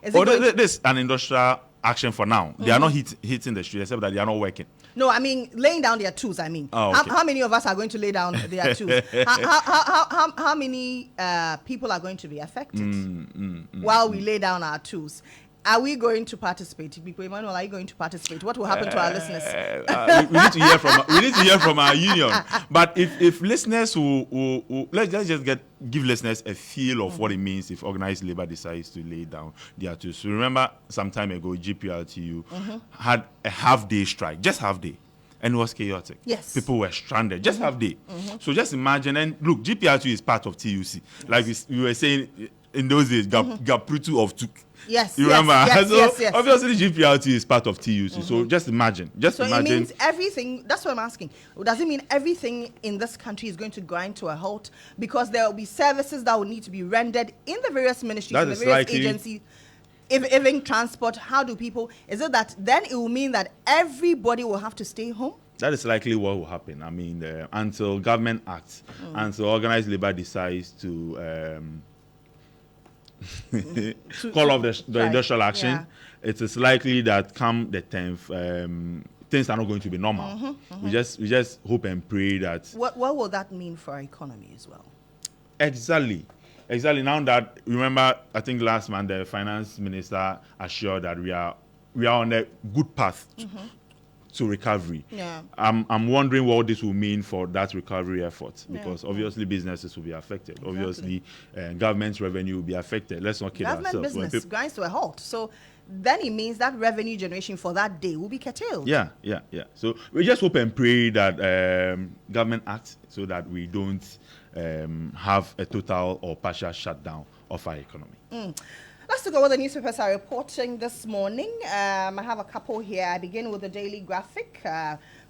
This an industrial action for now. They are not hitting the street, except that they are not working. No, I mean laying down their tools. I mean, how many of us are going to lay down their tools? How many people are going to be affected while we lay down our tools? Are we going to participate? Emmanuel, are you going to participate? What will happen to our listeners? We need to hear from our union. But if listeners who let's just give listeners a feel of what it means if organized labor decides to lay down their tools. So remember, some time ago, GPLTU had a half-day strike, just half-day. And it was chaotic. Yes. People were stranded, just half-day. So just imagine, and look, GPLTU is part of TUC. Yes. Like we were saying in those days, Gaprutu of Tuk. Yes, you remember? Yes. Obviously, GPLT is part of TUC. So just imagine. So it means everything. That's what I'm asking. Does it mean everything in this country is going to grind to a halt because there will be services that will need to be rendered in the various ministries, in the various agencies? Even transport. How do people? Is it that then it will mean that everybody will have to stay home? That is likely what will happen. I mean, until government acts, until organized labor decides to. Call off the industrial action, it is likely that come the 10th, things are not going to be normal. We just hope and pray that. What will that mean for our economy as well? Exactly. Now that, remember, I think last month the finance minister assured that we are on a good path to recovery. Yeah. I'm wondering what this will mean for that recovery effort, because obviously businesses will be affected. Exactly. Obviously, government's revenue will be affected. Let's not kid ourselves. Government business grinds to a halt. So then it means that revenue generation for that day will be curtailed. Yeah. So we just hope and pray that government acts so that we don't have a total or partial shutdown of our economy. Let's look at what the newspapers are reporting this morning. I have a couple here. I begin with the Daily Graphic,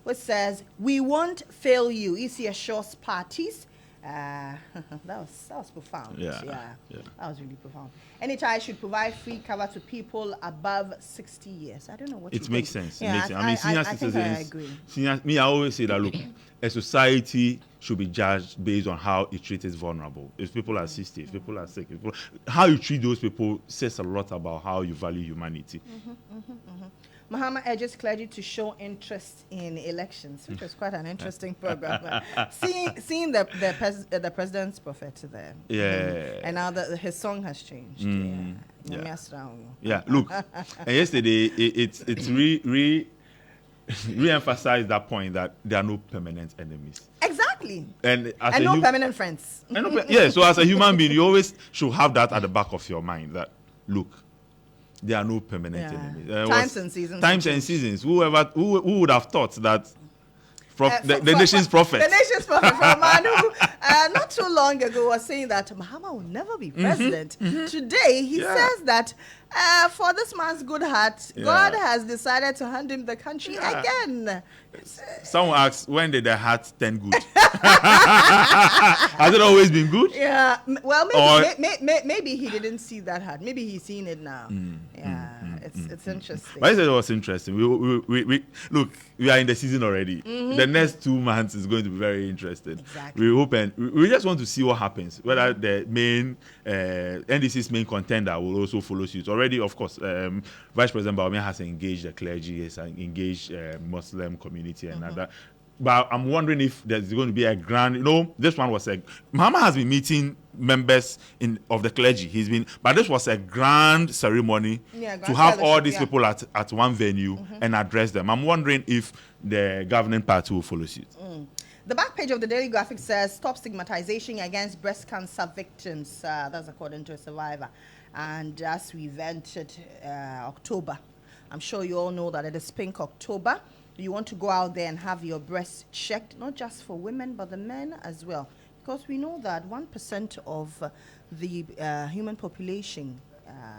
which says, "We won't fail you. EC assures parties." That was profound. Yeah. That was really profound. NHI should provide free cover to people above 60 years. I don't know what it makes sense. Yeah, it makes sense. I mean, senior citizens. I agree. I always say that, look, a society should be judged based on how it treats its vulnerable. If people are 60, if people are sick, how you treat those people says a lot about how you value humanity. Mahama urges clergy to show interest in elections, which was quite an interesting program. Seeing the president's prophet there. Yeah. And now that his song has changed. Yeah. Look, and yesterday it's re-emphasized that point that there are no permanent enemies. Exactly. And no permanent friends. So as a human being, you always should have that at the back of your mind that, look, there are no permanent enemies. Times and seasons. Who would have thought that the nation's prophet? The nation's prophet, from a man who not too long ago was saying that Mahama will never be president. Today, he says that for this man's good heart, God has decided to hand him the country again. Someone asks, when did the heart turn good? Has it always been good? Yeah. Well, maybe he didn't see that heart. Maybe he's seen it now. It's interesting. But I said it was interesting. We look, we are in the season already. The next 2 months is going to be very interesting. Exactly. We hope and we just want to see what happens. Whether the main NDC's main contender will also follow suit. Already, of course, Vice President Bawumia has engaged the clergy, has engaged Muslim community and other. But I'm wondering if there's going to be a grand, this one was Mahama has been meeting members of the clergy. But this was a grand ceremony to have all these people at one venue and address them. I'm wondering if the governing party will follow suit. The back page of the Daily Graphic says, "Stop stigmatization against breast cancer victims." That's according to a survivor. And as we've entered October, I'm sure you all know that it is Pink October. You want to go out there and have your breasts checked, not just for women, but the men as well. Because we know that 1% of the human population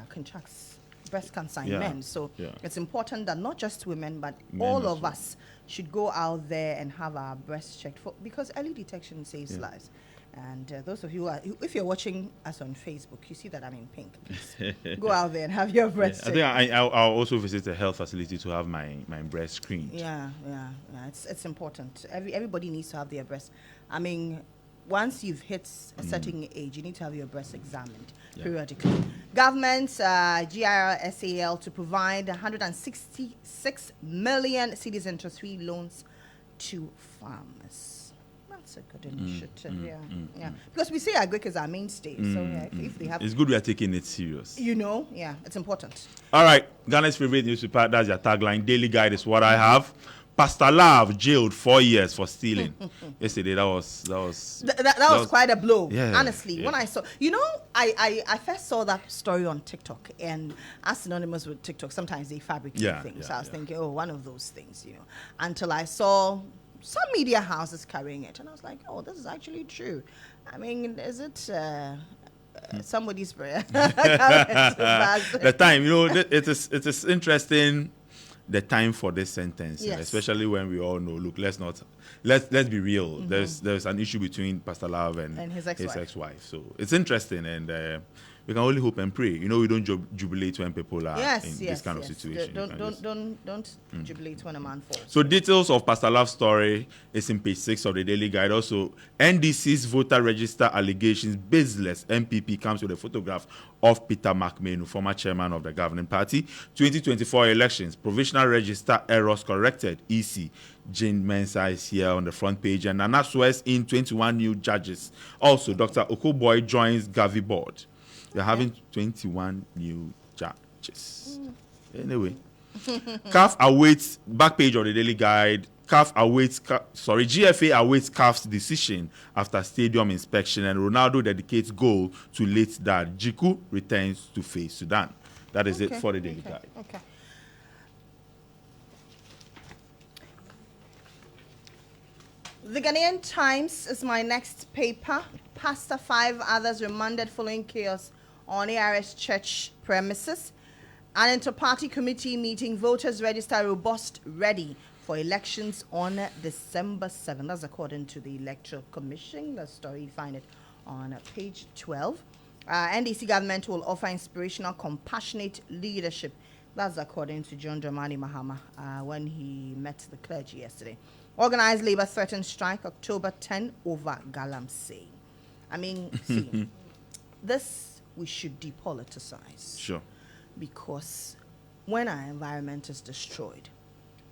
contracts breast cancer in men. So it's important that not just women, but men all of us should go out there and have our breasts checked because early detection saves lives. And those of you, if you're watching us on Facebook, you see that I'm in pink. Please go out there and have your breast checked. I think I'll also visit a health facility to have my breast screened. Yeah. It's important. Everybody needs to have their breast. I mean, once you've hit a certain age, you need to have your breast examined periodically. Government, GIRSAL, to provide 166 million cedis interest-free loans to farmers. That's a good initiative, yeah. Because we say agric is our mainstay, so yeah, if they have, It's good we are taking it serious. yeah, it's important. All right, Ghana's favorite newspaper, that's your tagline. Daily Guide is what I have. Pastor Love jailed 4 years for stealing. Yesterday, that was quite a blow. Yeah, honestly, when I saw, I first saw that story on TikTok, and as synonymous with TikTok, sometimes they fabricate things. So I was thinking, oh, one of those things, until I saw some media houses carrying it, and I was like, oh, this is actually true. I mean, is it somebody's prayer? The time, it is interesting. The time for this sentence, especially when we all know. Look, let's be real. There's an issue between Pastor Love and his ex-wife. So it's interesting, and we can only hope and pray. We don't jubilate when people are in this kind of situation. Don't jubilate when a man falls. So details of Pastor Love's story is in page 6 of the Daily Guide. Also, NDC's voter register allegations baseless. MPP comes with a photograph of Peter McMahon, former chairman of the governing party. 2024 elections, provisional register errors corrected. EC. Jane Mensah is here on the front page, and Nana swears in 21 new judges. Also, Dr. Okoboy joins Gavi board. You're having 21 new judges. Anyway, CAF awaits, back page of the Daily Guide. GFA awaits CAF's decision after stadium inspection, and Ronaldo dedicates goal to late dad. Jiku returns to face Sudan. That is it for the Daily Guide. Okay. The Ghanaian Times is my next paper. Pastor 5 others remanded following chaos on ARS church premises. An inter-party committee meeting, voters register robust, ready for elections on December 7th. That's according to the Electoral Commission. The story, you find it on page 12. NDC government will offer inspirational, compassionate leadership. That's according to John Dramani Mahama when he met the clergy yesterday. Organized labor threatens strike October 10 over Galamsey. I mean, see, this we should depoliticize. Sure. Because when our environment is destroyed,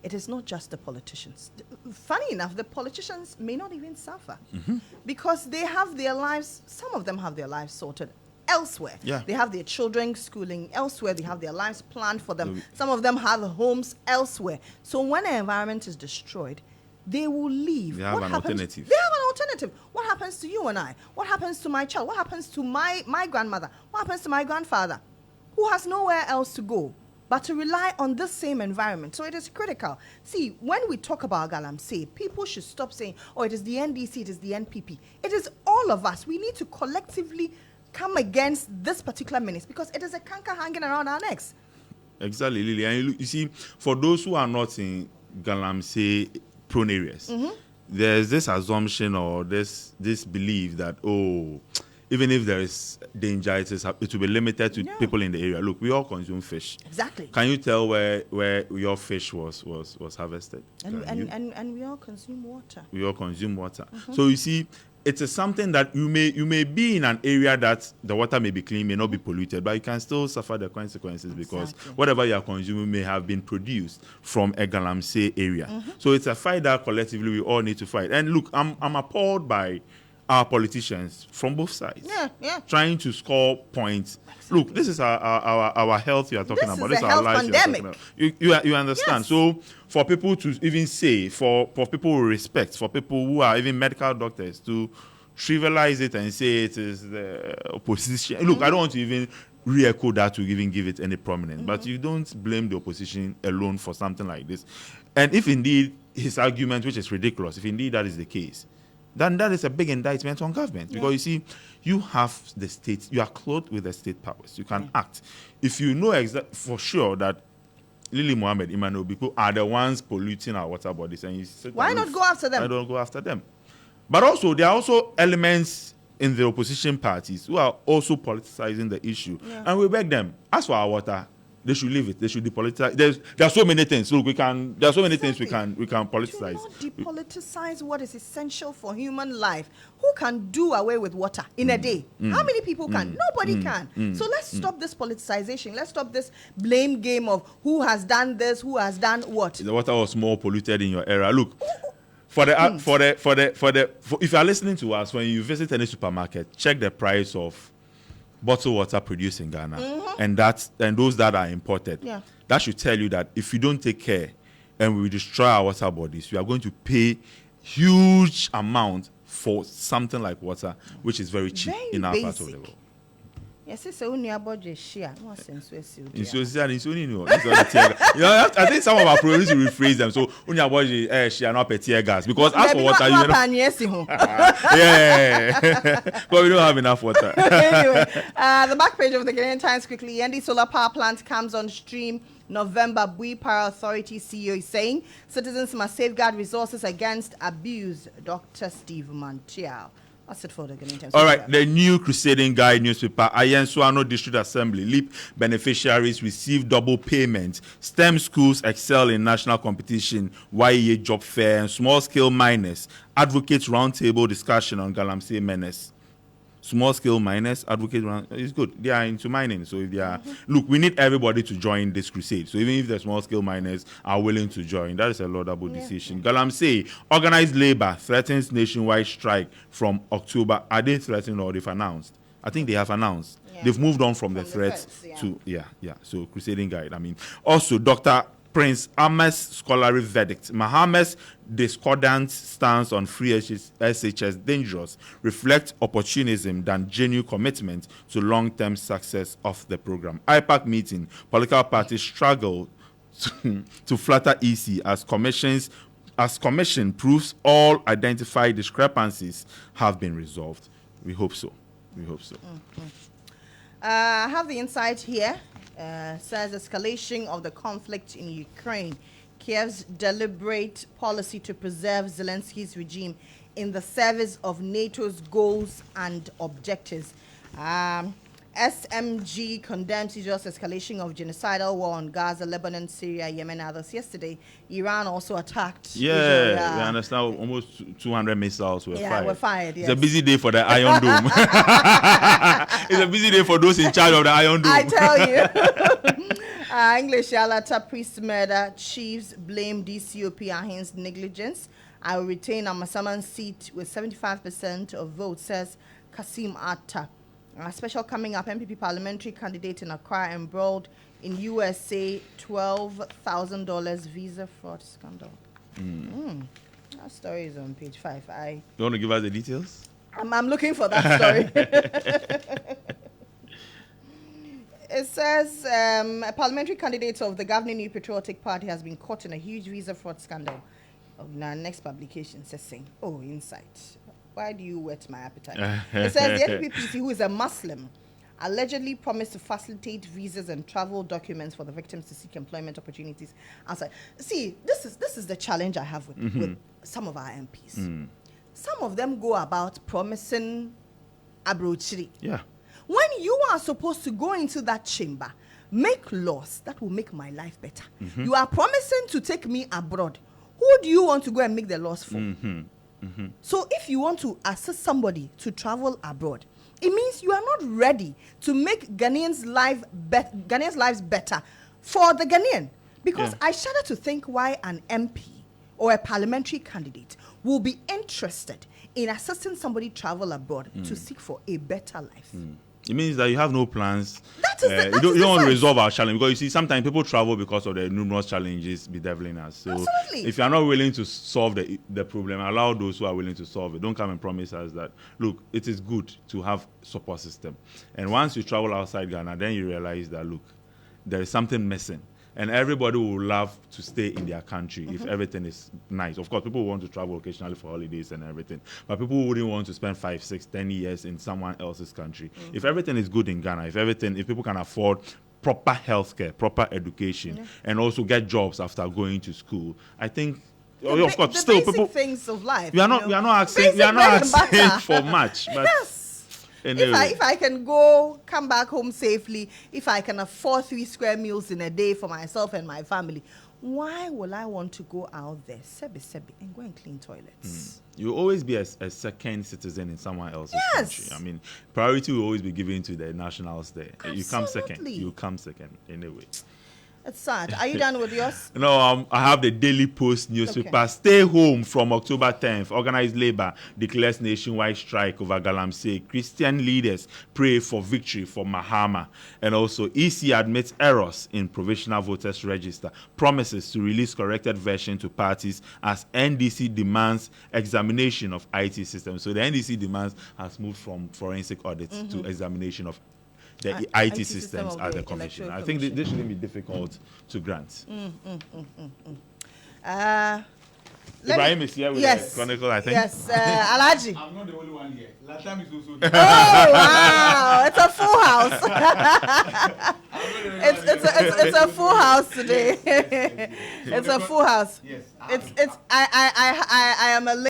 it is not just the politicians. Funny enough, the politicians may not even suffer because they have their lives, some of them have their lives sorted elsewhere. Yeah. They have their children schooling elsewhere. They have their lives planned for them. Some of them have homes elsewhere. So when an environment is destroyed, they will leave. They have an alternative. They have an alternative. What happens to you and I? What happens to my child? What happens to my grandmother? What happens to my grandfather? Who has nowhere else to go but to rely on this same environment. So it is critical. See, when we talk about Galamsey, people should stop saying, oh, it is the NDC, it is the NPP. It is all of us. We need to collectively come against this particular menace because it is a canker hanging around our necks. Exactly, Lily. And you see, for those who are not in Galamsey prone areas, there's this assumption or this belief that, oh, even if there is danger, it will be limited to people in the area. Look, we all consume fish. Exactly. Can you tell where your fish was harvested? And we all consume water. We all consume water. So you see, it is something that you may be in an area that the water may be clean, may not be polluted, but you can still suffer the consequences because whatever you are consuming may have been produced from a Galamsey area. So it's a fight that collectively we all need to fight. And look, I'm appalled by our politicians from both sides trying to score points. Exactly. Look, this is our health you are talking about. This is our lives pandemic. You understand. Yes. So for people to even say, for people who respect, for people who are even medical doctors to trivialize it and say it is the opposition. Look, I don't want to even re-echo that to even give it any prominence, but you don't blame the opposition alone for something like this. And if indeed his argument, which is ridiculous, if indeed that is the case, then that is a big indictment on government. Because you see, you have the state, you are clothed with the state powers. You can act. If you know for sure that Lily Mohammed, Emmanuel Biko are the ones polluting our water bodies, and you say, why not go after them? I don't go after them. But also, there are also elements in the opposition parties who are also politicizing the issue. And we beg them, as for our water, They should leave it. They should depoliticize. There are so many things. Look, there are so many things we can Do politicize. not depoliticize what is essential for human life. Who can do away with water in a day? How many people can? Nobody can. So let's stop this politicization. Let's stop this blame game of who has done this, who has done what. The water was more polluted in your era. Look, if you are listening to us, when you visit any supermarket, check the price of bottled water produced in Ghana and those that are imported. Yeah. That should tell you that if you don't take care and we destroy our water bodies, we are going to pay huge amount for something like water, which is very cheap Very in our part of basic. the world. Yes, it's only about the share. I think some of our producers will rephrase them. So, she are not tear gas because as for water, yeah, but we don't have enough water. Anyway, the back page of the Ghanaian Times quickly. ND solar power plant comes on stream November. Bui Power Authority CEO is saying citizens must safeguard resources against abuse. Dr. Steve Mantiao. That's it for the Ghanaian Times. All right, the new Crusading Guide newspaper, Ayensuano District Assembly, LEAP beneficiaries receive double payment. STEM schools excel in national competition, YEA job fair, and small-scale miners advocate roundtable discussion on Galamsey menace. Small-scale miners advocate it's good. They are into mining, so if they are look, we need everybody to join this crusade. So even if the small-scale miners are willing to join, that is a laudable decision. Galamsey, organized labor threatens nationwide strike from October. Are they threatening or they've announced? I think they have announced. Yeah. They've moved on from the threats to So Crusading Guide. I mean, also Dr. Prince Ahmed's scholarly verdict. Mohammed's discordant stance on free SHS dangerous reflect opportunism than genuine commitment to long-term success of the program. IPAC meeting, political parties struggle to flatter EC as commission proves all identified discrepancies have been resolved. We hope so. I have the insight here. Says escalation of the conflict in Ukraine. Kiev's deliberate policy to preserve Zelensky's regime in the service of NATO's goals and objectives. SMG condemns Israel's escalation of genocidal war on Gaza, Lebanon, Syria, Yemen, and others. Yesterday, Iran also attacked Israel. We understand almost 200 missiles were fired. Yes. It's a busy day for the Iron Dome. It's a busy day for those in charge of the Iron Dome. I tell you. English Yalata priest murder. Chiefs blame DCOP Ahin's negligence. I will retain Amasaman's seat with 75% of votes, says Kasim Atta. A special coming up, MPP parliamentary candidate in Accra embroiled in USA $12,000 visa fraud scandal. That story is on page 5. You want to give us the details? I'm looking for that story. It says a parliamentary candidate of the governing New Patriotic Party has been caught in a huge visa fraud scandal. Now, next publication says saying, insight. Why do you whet my appetite? It says the NPPC, who is a Muslim, allegedly promised to facilitate visas and travel documents for the victims to seek employment opportunities outside. See, this is the challenge I have with some of our MPs. Some of them go about promising abrochiri. Yeah. When you are supposed to go into that chamber, make laws that will make my life better. You are promising to take me abroad. Who do you want to go and make the laws for? So if you want to assist somebody to travel abroad, it means you are not ready to make Ghanaians' lives better for the Ghanaian. Because I shudder to think why an MP or a parliamentary candidate will be interested in assisting somebody travel abroad to seek for a better life. It means that you have no plans. You don't want to resolve our challenge, because you see, sometimes people travel because of the numerous challenges bedeviling us. So Absolutely. if you are not willing to solve the problem, allow those who are willing to solve it. Don't come and promise us that, look, it is good to have support system. And once you travel outside Ghana, then you realize that, look, there is something missing. And everybody will love to stay in their country if everything is nice. Of course, people want to travel occasionally for holidays and everything. But people wouldn't want to spend 5, 6, 10 years in someone else's country. If everything is good in Ghana, if people can afford proper healthcare, proper education, and also get jobs after going to school, I think, of course, still basic people things of life. We are not asking for much, but Anyway. If I can go, come back home safely, if I can afford 3 square meals in a day for myself and my family, why will I want to go out there, and go and clean toilets? You will always be a second citizen in someone else's Yes. country. I mean, priority will always be given to the nationals there. You come second. Absolutely. You come second anyway. It's sad. Are you done with yours? No, I have the Daily Post newspaper. Okay. Stay home from October 10th. Organized labor declares nationwide strike over Galamsey. Christian leaders pray for victory for Mahama. And also, EC admits errors in provisional voters register. Promises to release corrected version to parties as NDC demands examination of IT systems. So the NDC demands has moved from forensic audit to examination of the IT systems of at the the commission. Electoral I think Commission. this shouldn't be difficult to grant. Ibrahim is here with the Chronicle, I think. Yes, Alaji. I'm not the only one here. Last time is also Oh wow! It's a full house. it's a full house today. It's a full house. Yes. I am a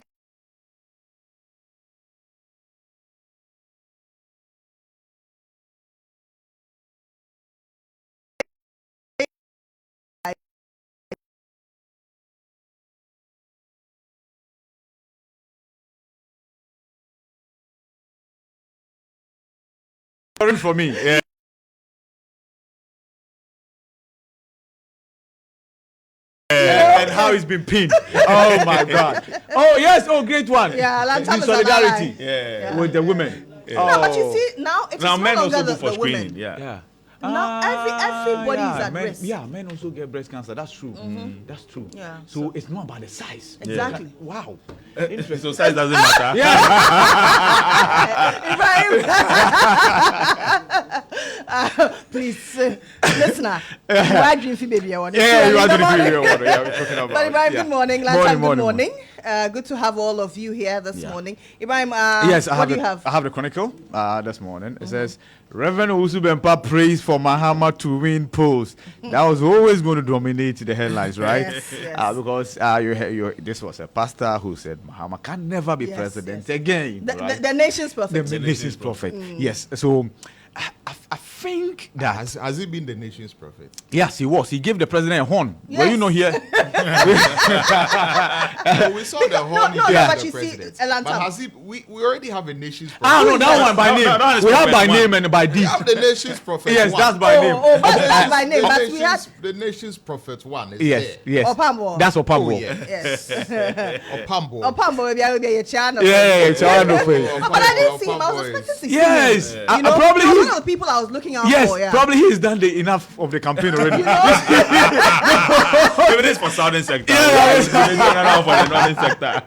for me. Yeah. And how he's been pinned. Oh my God. Oh yes. Oh, great one. Yeah, Lantam In is solidarity alive. with the women. Yeah. No, but you see now it's Now no men longer also the, go for the women. screening. Yeah. Yeah. Now everybody is at men, risk. Yeah, men also get breast cancer. That's true. That's true. Yeah. So it's not about the size. Exactly. Wow. So size doesn't matter. Please, listener, you are drinking baby. I want to Yeah, say, you are know the what? video water. Yeah, we're talking about. But Ibrahim, yeah. good morning. Good morning. Good to have all of you here this morning. Ibrahim, Yes, what do you have? I have the Chronicle this morning. It says, Reverend Owusu Bempah prays for Mahama to win polls. That was always going to dominate the headlines, right? Yes. Because this was a pastor who said Mahama can never be president again. Right? The nation's prophet. The nation's prophet. Yes. So I think that Has he been the nation's prophet? yes, he was. He gave the president a horn. Yes. Were you not here? No, we saw the horn. no, he gave but the you see, president. Elantam. But has he? We already have a nation's prophet. Ah, no, that one by name. that is We have by prophet name and by We deed. have the nation's prophet. Yes, one. that's by name. Oh, but that's by name. The But we had the nation's prophet one is Yes, there. yes. Opambo. That's Opambo. Oh yeah. yes. Opambo. Opambo, maybe I will be a channel. Yeah, Charles Ofe. But I didn't see him. I was expecting to see him. Yes, You know, probably he was he. one of the people I was looking out Yes, for. Yeah. probably he's done enough of the campaign already. Maybe this for southern sector. Yeah. Maybe another for the northern sector.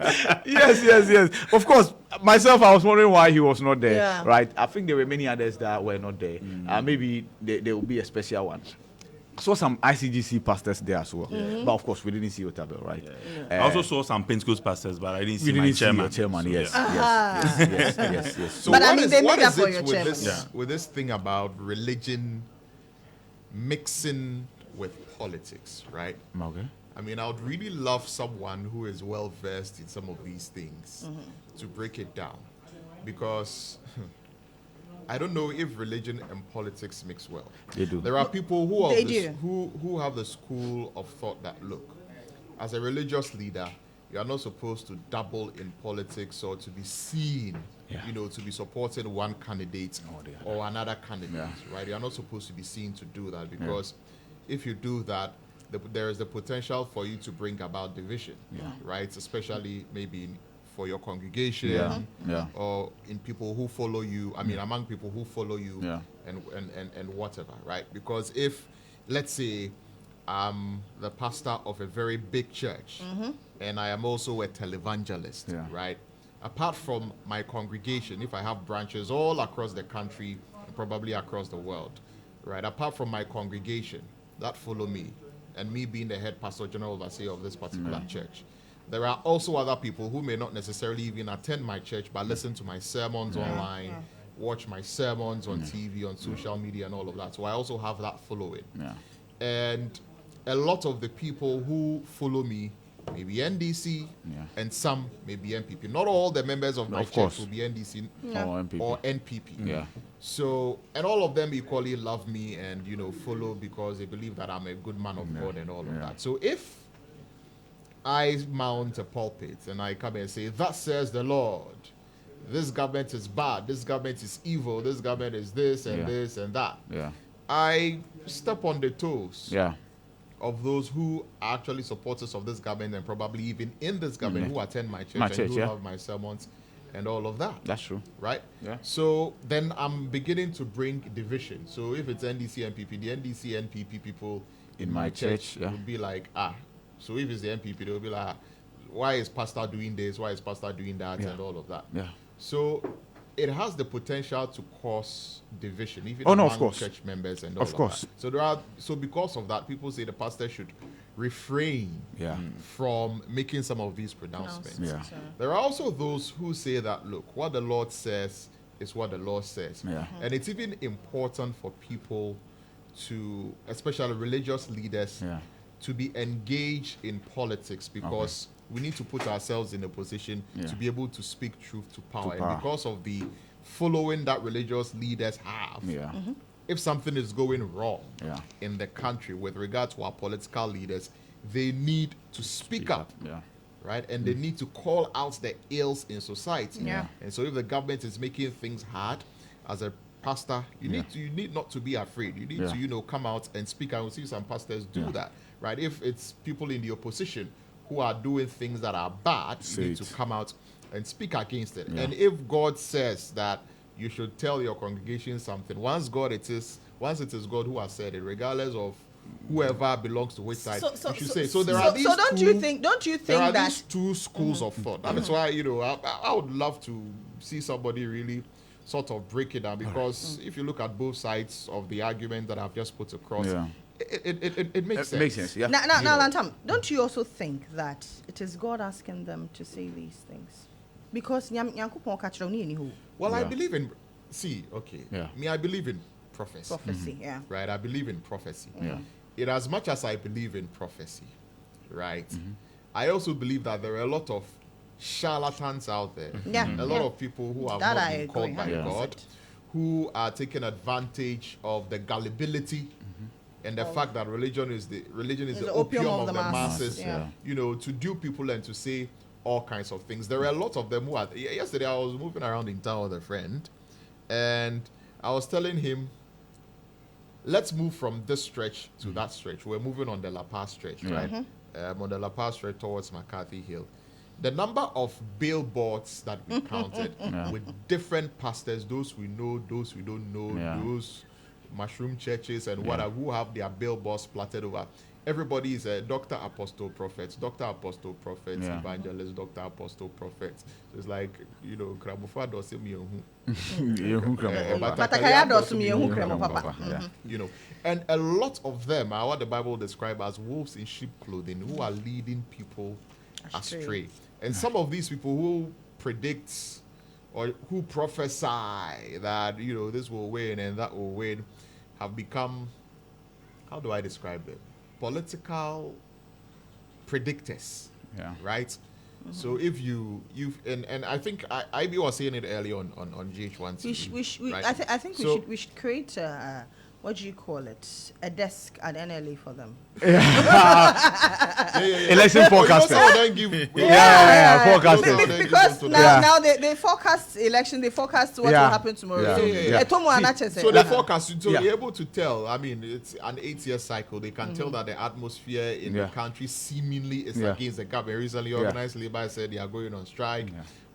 yes. Of course, myself, I was wondering why he was not there. Yeah. Right? I think there were many others that were not there. Maybe there will be a special one. I saw some ICGC pastors there as well, but of course we didn't see Otabel, right? I also saw some Pentecost pastors, but I didn't see We my didn't see chairman. your chairman. So, Yes, yeah. yes. So But I what mean, is- they what made up is for it your with chairman. this, Yeah. with this thing about religion mixing with politics, right? Okay. I mean, I would really love someone who is well versed in some of these things to break it down, because I don't know if religion and politics mix well. They do. There are people who They have do. who have the school of thought that look, as a religious leader, you are not supposed to dabble in politics or to be seen, to be supporting one candidate or another candidate, right? You are not supposed to be seen to do that, because if you do that, there is the potential for you to bring about division, right? Especially maybe for your congregation, or in people who follow you. I mean, among people who follow you, and whatever, right? Because if, let's say, I'm the pastor of a very big church, and I am also a televangelist, right? Apart from my congregation, if I have branches all across the country, and probably across the world, right? Apart from my congregation that follow me, and me being the head pastor general overseer of this particular church, there are also other people who may not necessarily even attend my church, but listen to my sermons online, watch my sermons on TV, on social media, and all of that. So I also have that following. And a lot of the people who follow me maybe NDC, Yeah. and some maybe NPP. Not all the members of my Of church course. will be NDC Or NPP. or NPP. Yeah. So, and all of them equally love me and, follow because they believe that I'm a good man of God and all of that. So if I mount a pulpit and I come and say, "Thus says the Lord, this government is bad, this government is evil, this government is this and Yeah. this and that," Yeah. I step on the toes Yeah. of those who are actually supporters of this government and probably even in this government who attend my church and who yeah. love my sermons and all of that. That's true. Right? Yeah. So then I'm beginning to bring division. So if it's NDC NPP, the NDC NPP people in my church yeah. would be like, so if it's the NPP, they'll be like, why is pastor doing this? Why is pastor doing that? Yeah. And all of that. Yeah. So it has the potential to cause division, even Oh, no, of among course. church members and all Of course. that. So because of that, people say the pastor should refrain Yeah. from making some of these pronouncements. Yeah. There are also those who say that, look, what the Lord says is what the Lord says. Yeah. And it's even important for people to, especially religious leaders, Yeah. to be engaged in politics because we need to put ourselves in a position Yeah. to be able to speak truth to power. power. And because of the following that religious leaders have, Yeah. if something is going wrong Yeah. in the country with regard to our political leaders, they need to speak up. Yeah. Right, and they need to call out the ills in society. Yeah. And so, if the government is making things hard, as a pastor, you need not to be afraid. You need Yeah. to come out and speak. I will see some pastors do Yeah. that. Right, if it's people in the opposition who are doing things that are bad, Say you need it. to come out and speak against it. Yeah. And if God says that you should tell your congregation something, once it is God who has said it, regardless of whoever belongs to which side, you should say. So there are these don't two, you think there are that these two schools of thought. That is why I would love to see somebody really sort of break it down, because if you look at both sides of the argument that I've just put across, Yeah. it makes sense. Makes sense. Yeah. now You know. Lantam, don't you also think that it is God asking them to say these things? Because Nyankopon ka kyerɛ wo ne yɛ ni hɔ. Well, I Yeah. believe in Yeah. I believe in prophecy. Prophecy, yeah. Right? I believe in prophecy. Yeah. In as much as I believe in prophecy, right? I also believe that there are a lot of charlatans out there. Yeah. A lot of people who have That not I been agree, called by 100%. God, who are taking advantage of the gullibility and the fact that religion is the opium of the masses. Yeah. To dupe people and to say all kinds of things. There are a lot of them who are. Yesterday, I was moving around in town with a friend, and I was telling him, let's move from this stretch to that stretch. We're moving on the La Paz stretch, Yeah. right? On the La Paz stretch towards McCarthy Hill. The number of billboards that we counted with different pastors, those we know, those we don't know, Yeah. those mushroom churches and whatever, who have their billboards platted over. Everybody is a Dr. Apostle Prophet, Yeah. evangelist, Dr. Apostle Prophet. So it's like, Krabufa does me Patakaya does me ehu kremo papa. Yeah. And a lot of them are what the Bible describes as wolves in sheep clothing, who are leading people astray. And some of these people who predict or who prophesy that this will win and that will win have become, how do I describe them? Political predictors. Yeah. Right? So if you've and I think IB was saying it earlier on GH1 TV, right? I think So- we should create what do you call it? A desk at NLA for them. Election forecasters. Some of them give, forecasters. Because now they forecast election, they forecast what Yeah. will happen tomorrow. Yeah. So, Yeah. Etomo Anache said, So they forecast, so Yeah. they're able to tell. I mean, it's an 8-year cycle. They can tell that the atmosphere in Yeah. the country seemingly is Yeah. against the government. Recently, Yeah. organized labor said they are going on strike.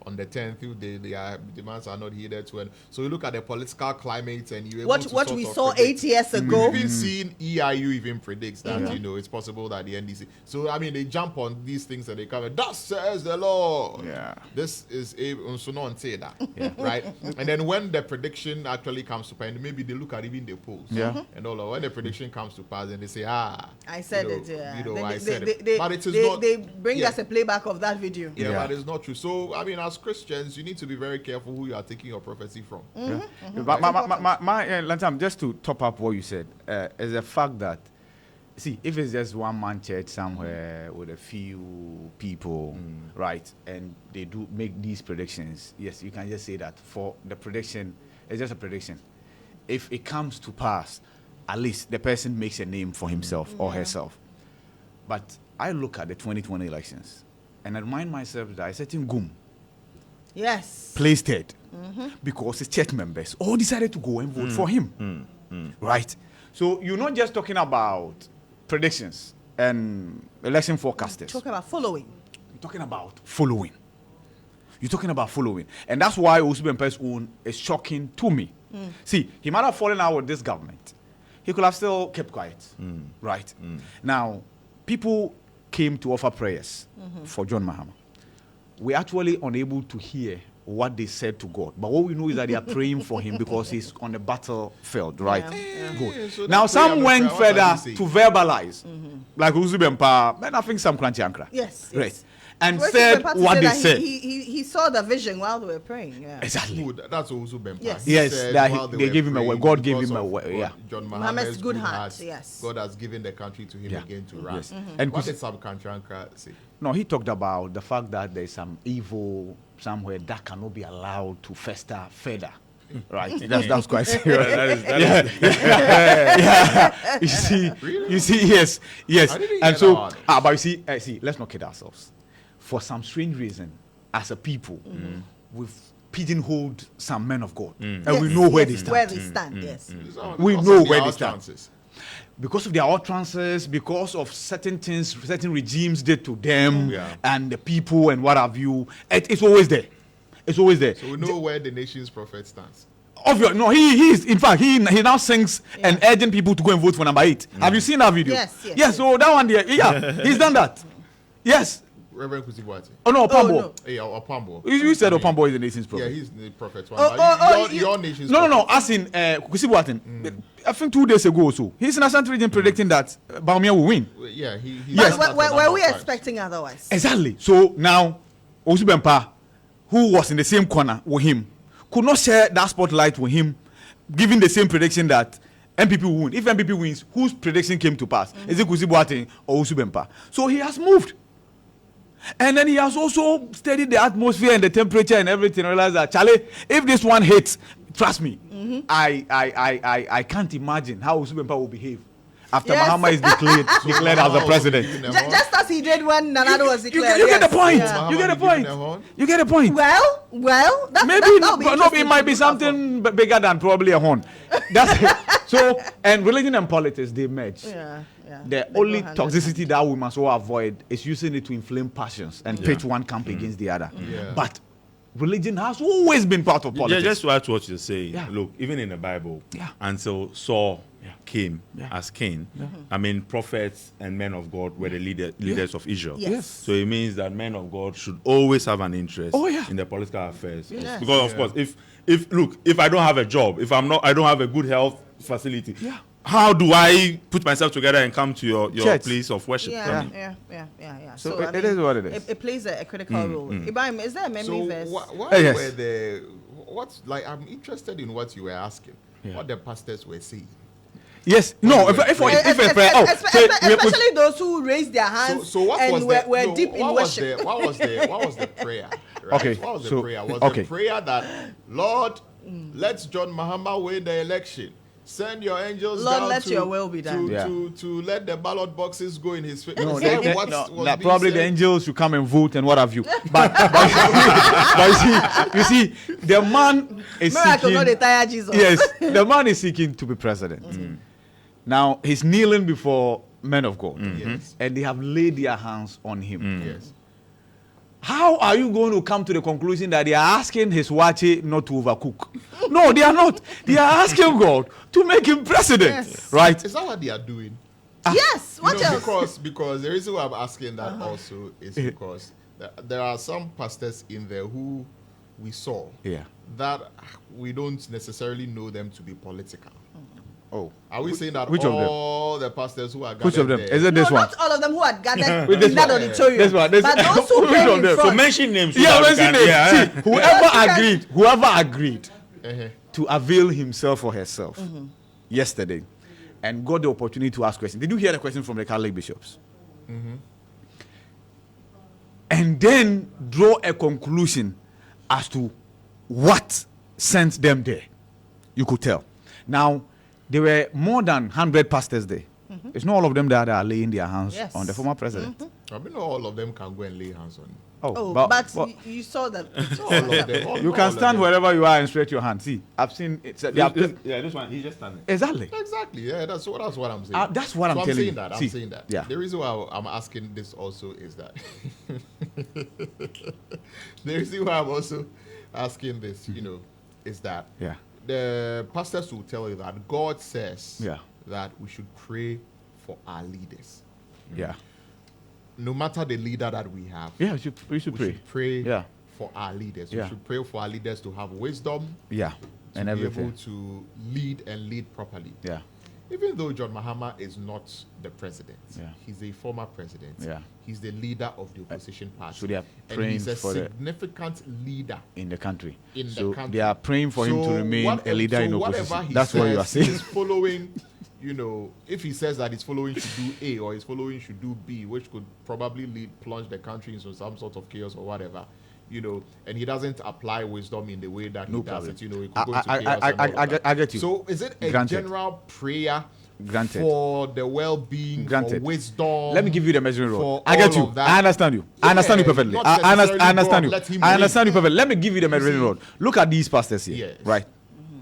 On the 10th, their demands are not heeded to. And so you look at the political climate, and you what we saw 8 years ago. We've even seen EIU even predicts that it's possible that the NDC. So I mean, they jump on these things and they come. That says the Lord. Yeah. This is a say that, right? And then when the prediction actually comes to pass, and maybe they look at even the polls, and all of when the prediction comes to pass, and they say, I said you know, it. Yeah. I said it. They, But it is they, not. they bring yeah. us a playback of that video. Yeah, Yeah. but it's not true. So, I mean, as Christians, you need to be very careful who you are taking your prophecy from. My Lantam, just to top up what you said, is the fact that see, if it's just one man church somewhere with a few people, right, and they do make these predictions, yes, you can just say that for the prediction, it's just a prediction. If it comes to pass, at least the person makes a name for himself or herself. But I look at the 2020 elections and I remind myself that a certain Gum placed third because his church members all decided to go and vote for him. Right? So you're not just talking about predictions and election forecasters. Talking about following. You're talking about following. You're talking about following. And that's why Osubempe's own is shocking to me. See, he might have fallen out with this government. He could have still kept quiet. Right? Now, people came to offer prayers for John Mahama. We're actually unable to hear what they said to God. But what we know is that they are praying for him because he's on the battlefield, right? Good. So now, some went what further does he say? to verbalize, like Osubempa, and I think some crunchy ankra. Yes. Right. And Well, said Papa what they that said. He saw the vision while they were praying. Yeah. Exactly. Good. That's also Bempa. Yes. He Yes, said that while they were gave him a praying word. God gave because him a of word, God- yeah. John Muhammad's Muhammad's good good heart, heart. yes. God has given the country to him Yeah. again to run. Yes. And What Kus- did Sam Kanchanka say? No, he talked about the fact that there's some evil somewhere that cannot be allowed to fester further. Right? That's quite serious. Yeah. You see, yes. I didn't And hear so, that one. but you see, let's not kid ourselves. For some strange reason, as a people, we've pigeonholed some men of God, and we know where they stand. Where they stand, yes. We Because know of where their they stand. utterances. Because of their utterances, because of certain things, certain regimes did to them, and the people and what have you, it's always there. It's always there. So we know where the nation's prophet stands. Obvious. No, he is. In fact, he now sings and urging people to go and vote for number 8. Have you seen that video? Yes. So that one there, he's done that. Yes. Reverend Kusibuati. Oh no, Opambo. no. Hey, Opambo. You said Opambo is the nation's Yeah, prophet. he's the prophet one. Oh, but oh, your nation's No. prophet. As in Kusibuatin. I think 2 days ago or so, he's in a Ashanti region predicting that Baumia will win. Yeah, he Yes. But were we times. expecting otherwise? Exactly. So now, Osubempa, who was in the same corner with him, could not share that spotlight with him, giving the same prediction that MPP will win. If MPP wins, whose prediction came to pass? Is it Kusibuatin or Osubempa? So he has moved. And then he has also studied the atmosphere and the temperature and everything. Realized that, Charlie, if this one hits, trust me, I can't imagine how Osubempa will behave after Yes. Mahama is declared as the Mahama president. will be giving them horn. Just as he did when Nanado was You declared. get the yes. point. Yeah. You get the Mahama will be point. giving them horn. You get the point. Well, that, Maybe that'll be no, interesting it might to be look out for. something bigger than probably a horn. That's it. So, and religion and politics, they merge. Yeah. The They go only hand in toxicity that we must all avoid is using it to inflame passions and pitch one camp against the other. Yeah. But religion has always been part of Yeah, politics. just to add to what you're saying. Yeah. Look, even in the Bible, Yeah. until Saul came Yeah. as king, I mean, prophets and men of God were the leaders of Israel. Yes. So it means that men of God should always have an interest Oh, yeah. in the political affairs. Yes. Because of course, if I don't have a job, if I don't have a good health facility, Yeah. how do I put myself together and come to your Church. place of worship? Yeah. So So it is what it is. It plays a critical role. Ibrahim, is there a memory So verse? why Yes. were the what's like? I'm interested in what you were asking. Yeah. What the pastors were saying. Yes. No. If Especially those who raised their hands So what and was were the, deep in what was worship. the what was the prayer? Right? Okay, What was the so- prayer? Was okay. the prayer that Lord, let John Mahama win the election. Send your angels Lord, down let to, your will be done. to let the ballot boxes go in his favor. No, Is that what was being probably the said? angels should come and vote and what have you. But you see, the man is Miracle, not the seeking. tire Jesus. Yes, the man is seeking to be president. Now he's kneeling before men of God, Yes. and they have laid their hands on him. Yes. How are you going to come to the conclusion that they are asking his wachi not to overcook? No, they are not. They are asking God to make him president, Yes. right? Is that what they are doing? Yes. What You know, else? because the reason why I'm asking that also is because there are some pastors in there who we saw Yeah. that we don't necessarily know them to be political. Oh, Are we saying that which of them? all the pastors who are gathered which of them? there, Is it this No, one? not all of them who had gathered With this in that one. auditorium. This one, this but one. those who Which came of in them? So So front. mention names. so Yeah, that we listen. can- yeah. See, whoever agreed Uh-huh. to avail himself or herself yesterday, and got the opportunity to ask questions. Did you hear the question from the Catholic bishops? And then draw a conclusion as to what sent them there. You could tell. Now, there were more than 100 pastors there. It's not all of them that are laying their hands on the former president. I mean, not all of them can go and lay hands on him. But you saw that. All of them. You can stand wherever you are and stretch your hand. See, I've seen it. This one, he's just standing. Exactly. Exactly. Yeah, that's what I'm saying. That's what I'm telling you. I'm saying that. Yeah. The reason why I'm asking this also is that the reason why I'm also asking this, is that the pastors will tell you that God says that we should pray for our leaders. Yeah. No matter the leader that we have. Yeah, we should pray. For our leaders. Yeah. We should pray for our leaders to have wisdom. Yeah. To And be everything. able to lead properly. Yeah. Even though John Mahama is not the president, he's a former president. Yeah. He's the leader of the opposition party. So they are and praying he's a for significant leader in the country. So they are praying for him to remain a leader in opposition. That's what you are saying. He's following, if he says that his following should do A or his following should do B, which could probably plunge the country into some sort of chaos or whatever, and he doesn't apply wisdom in the way that he does it, he could go into chaos and all of that. I get you. So is it a general prayer for the well-being, for wisdom? Let me give you the measuring rod. for I get all you. of that? I understand you. I understand you perfectly. not I understand necessarily you. God, let him I lead. understand you perfectly. Let me give you the measuring rod. Look at these pastors here. Yes. Right.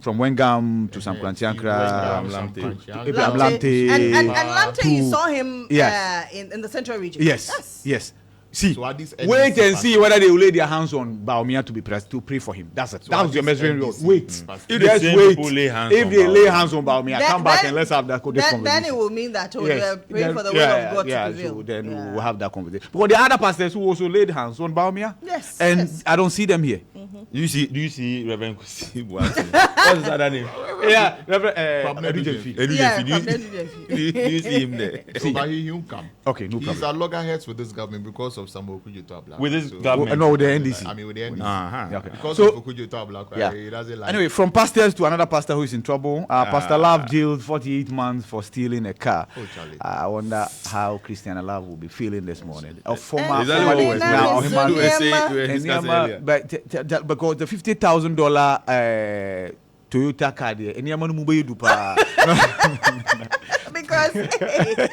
From Wengam to Sam Krantiankra, Lamte. And Lamte, you to- saw him Yes. in the central region. Yes. See, So are these wait NDC and see whether they will lay their hands on Baumia to be pressed to pray for him. That's it. That are was your these measuring rod. NDC Wait. pastors? If the Just same wait. people lay hands If on they lay Baumia. hands on Baumia, come back and let's have that conversation. Then it will mean that they are praying Then- for the will of God to yeah, prevail. so then we'll have that conversation. Because the other pastors who also laid hands on Baumia, Yes, and yes. I don't see them here. Do you see Reverend Kwesi Boateng? What's his other name? Yeah, Reverend Kwabena Edu Dujefi. Jefi. Edu Yeah, Jefi. from then to Do you see him there? So, but he won't come. Okay, no He's problem. at loggerheads with this government because of some Okujo Tabla. With this So- government? No, with the NDC. I mean, with the NDC. Uh-huh. Yeah, okay. Because So- of Okujo Tabla, Yeah. he doesn't like. Anyway, from pastors to another pastor who is in trouble. Pastor Love jailed 48 months for stealing a car. Oh, Charlie. I wonder how Christian Love will be feeling this morning. A former Is that what we were now, saying? Ohima- We were saying- we were and discussing Niyama- earlier. but because the $50,000 Toyota car there, and Niyama no mu bɛyɛ du paa. because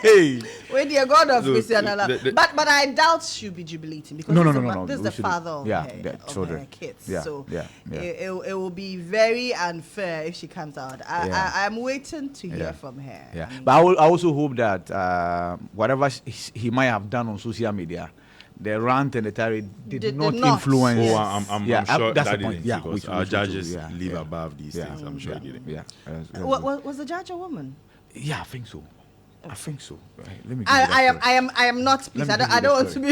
Hey. when the God of Look, Christian but I doubt she'll be jubilating because No. this is We the should- father of, yeah, her, the of children. her kids. Yeah, So yeah. It will be very unfair if she comes out. I'm waiting to hear from her. Yeah, but I also hope that whatever he might have done on social media, the rant and the tirade did not not. influence. Oh, Yes. I'm Yeah, sure that's that the point. didn't. Yeah, Because which our we should do, judges yeah, live yeah. above these Yeah. things. I'm sure he didn't. Yeah. Was the judge a woman? Yeah, I think so. I think so. Right, let me. Give you that story. I am not pleased. Let me I don't want to be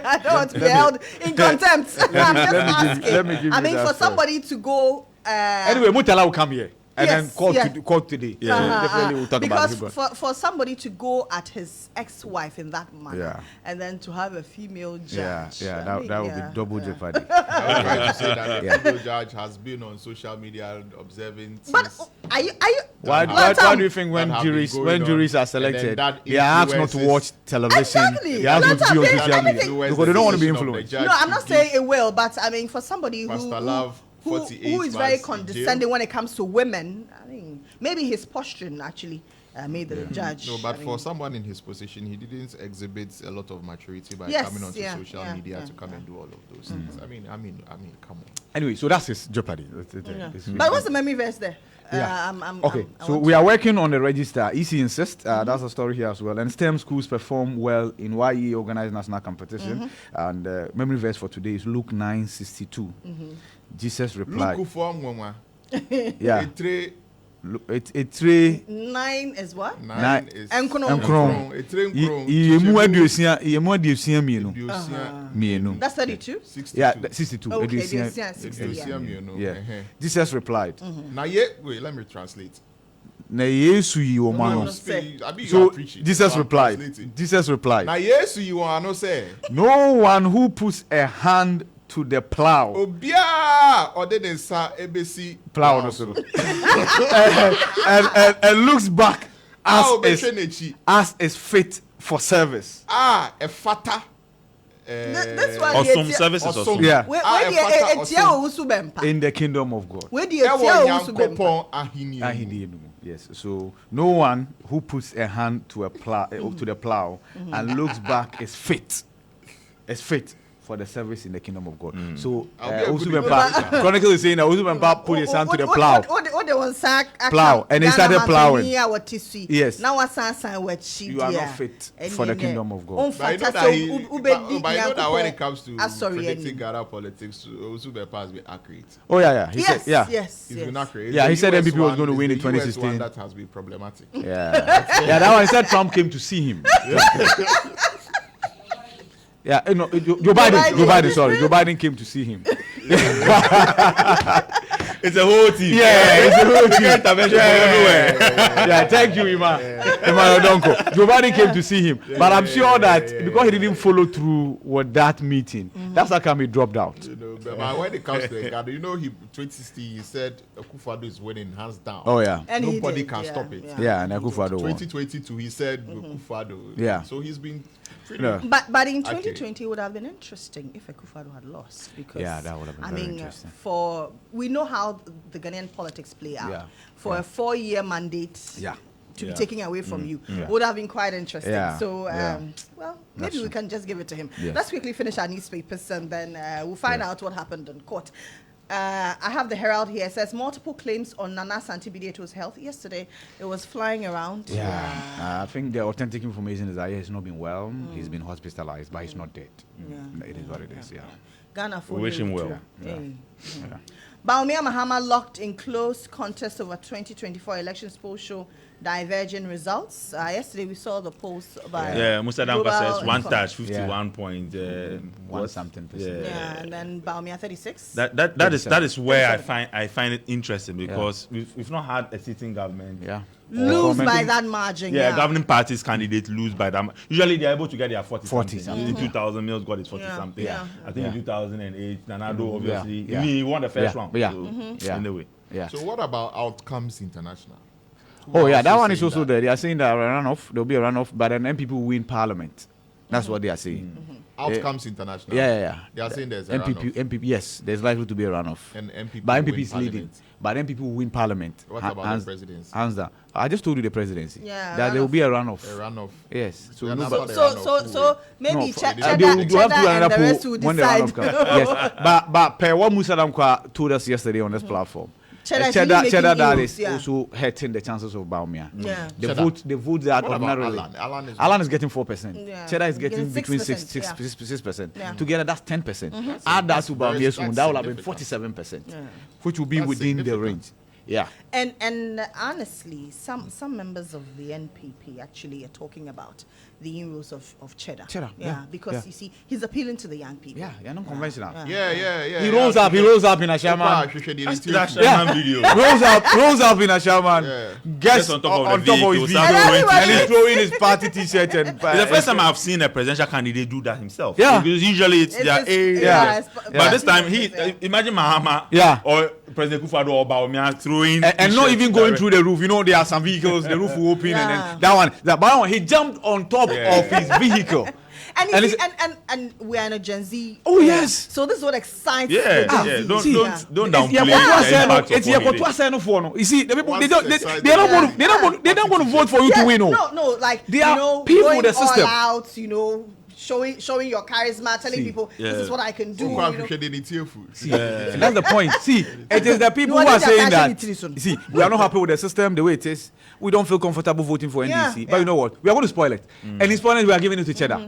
I don't want to be held in contempt. I'm just asking. let me give I you mean, that for story. somebody to go. Anyway, Mutala will come here and Yes, then call yeah. court today. Definitely we'll talk about because it. for somebody to go at his ex-wife in that manner, Yeah. and then to have a female judge, Yeah, I mean, that would be double jeopardy. I was trying to say that Yeah. the judge has been on social media observing. But things are you? Why Well, do you think when that have been juries going on, are and selected, then that they are asked not to watch influences- television? Exactly. They are asked not to be on That's social media everything. because they don't want to be Decision of the influenced. judge No, I'm to not give saying it will, but I mean, for somebody Pastor Love, who 48 is very months in condescending jail. when it comes to women, I mean, maybe his posturing actually made the judge. No, but I for mean, someone in his position, he didn't exhibit a lot of maturity by Yes, coming onto yeah, social yeah, media yeah, to come and do all of those things. I mean, come on. Anyway, so that's his jeopardy. But what's the memory verse there? Yeah. I'm, Okay, I so want we to- are working on the register. EC insists, that's a story here as well. And STEM schools perform well in YE organized national competition. And memory verse for today is Luke 9:62. Jesus replied, Look for Mwa. yeah, Etre it's 3 9 is what? 9 is Enkono. Nkron. Etre Nkron. Yemu aduosia mienu. Aduosia Mienu. That's 32. 62. Yeah, 62. Okay, Aduosia. aduosia, 60, yeah. Aduosia mienu. Yeah. Ehe. Jesus replied, Now, wait, let me translate. na Yesu yi No, omano. no, speak. I mean, you So are preaching. Jesus So I'm replied, translating. Jesus replied, Now, yes, you want to say. no one who puts a hand to the plow. Obia or they sa ABC Plow no so. And looks back as is fit for service. A fata. This one Or here, some services or something. Yeah. Where In the kingdom of God. Yes. So no one who puts a hand to a plow to the plow and looks back is fit. Is fit for the service in the kingdom of God. So Chronicle is saying that Usubempa put his hand to the plow. Plow, and he started plowing. Yes. Now you are not fit for the kingdom of God. But I know that when it comes to predicting Ghana politics, Usubempa has been accurate. Oh yeah. He said yes. He's been accurate. Yeah, he said US MPP was going to win in the US 2016. one that has been problematic. Yeah. That one. He said Trump came to see him. Yeah, no, Joe Biden came to see him. It's a whole team. Yeah, it's a whole team. Intervention from everywhere. Yeah, thank you, Ima Odonko. Joe Biden came to see him, but I'm sure that because he didn't follow through with that meeting, that's how come he dropped out. But when it comes to Ghana, 2016 he said Akufo-Addo is winning hands down. Oh yeah, And nobody can stop it. yeah, and Akufo-Addo won. 2022 he said Akufo-Addo. Yeah. So he's been pretty. Yeah. But in 2020 it would have been interesting if Akufo-Addo had lost, because that would have been very interesting. We know how the Ghanaian politics play out. Yeah. For a 4-year mandate. Yeah. To be taken away from you Yeah. would have been quite interesting. Yeah. So, Yeah. well, That's maybe we true. can just give it to him. Yes. Let's quickly finish our newspapers and then we'll find out what happened in court. I have the Herald here. It says multiple claims on Nana Santi-Bideto's health. Yesterday, it was flying around. Yeah, I think the authentic information is that he has not been well. He's been hospitalized, but he's not dead. Yeah. It is what it is. Yeah. Ghana We wish him well. Yeah. Baumia Mahama locked in close contest over 2024 elections poll show diverging results. Yesterday we saw the polls by Musa Dampa Global says one Info. touch, 51 point. One something percent. Yeah, and then Baumia 36. That is where I find it interesting, because we've not had a sitting government. Yeah. Lose by that margin. Yeah, governing parties candidate lose by that. Usually they're able to get their 40 something. something. In 2000, Mills got his 40 Yeah, something. yeah. I think in 2008, Nanado obviously. Yeah. He won the first Yeah. round. Yeah. So, anyway. Yeah. So what about Outcomes International? Oh yeah, that also one is saying also that. there. They are saying that there'll be a runoff, but then MPP will win parliament. That's what they are saying. Outcomes International. Yeah. They are saying there's a runoff. MPP, yes, there's likely to be a runoff. And MPP But will MPP win is leading. parliament. But MPP will win parliament. What about the presidency? Hands down. I just told you the presidency. Yeah, That there will be a runoff. A runoff. Yes. So Yeah, that's nobody- what they So maybe No, Cheddar they will have to do and the another rest poll will when the decide. runoff comes. Yes. But per what Musa Damkwa told us yesterday on this platform, Cheddar is really making Cheddar that news, is yeah. also hurting the chances of Baumia. Yeah. The Cheddar. vote that What about ordinarily. Alan? Alan is getting 4%. Yeah. Cheddar is Getting getting between 6%, 6%. Yeah. Together, that's 10%. Add that to Baumia's that's that will have been significant. 47%, Yeah. which will be That's within the significant. range. Yeah. And honestly, some members of the NPP actually are talking about the inroads of Cheddar. Cheddar, yeah, because yeah. you see, he's appealing to the young people. Yeah, you're not conventional. Yeah. He rolls up in a Sherman. That Yeah. Sherman video. rolls up in a Sherman. Yeah. Gets Just on on top top of of the his vehicle, vehicle. start And throwing he's throwing his party t-shirt and It's the first time I've seen a presidential candidate do that himself. Yeah. Because usually it's their area. yeah, it's- But yeah. this time, Yeah. imagine Mahama Yeah. or President Akufo-Addo or Baumia throwing. and not t-shirts even going direct- through the roof. You know, there are some vehicles, the roof will open, and Yeah. then that one, he jumped on top of his vehicle. And, And you see, it's- and we are in a Gen Z. Oh, era. yes. So this is what excites Yeah, the Gen yeah. Z. Don't See, don't Yeah. don't It's downplay the impact it's of what he did. You see, the people they Once don't excited, they're not yeah. going to they're not going to vote for you to Yeah, win. no, like They are you know, people going with the system. all out, you know, showing your charisma, telling See, people yeah. this is what I can do. You know. And that's the point. See, it is the people No, who I are think saying they're that. actually treason. See, we are not happy with the system the way it is. We don't feel comfortable voting for NDC. Yeah, But yeah. you know what? We are going to spoil it. And in spoiling it, we are giving it to Cheddar.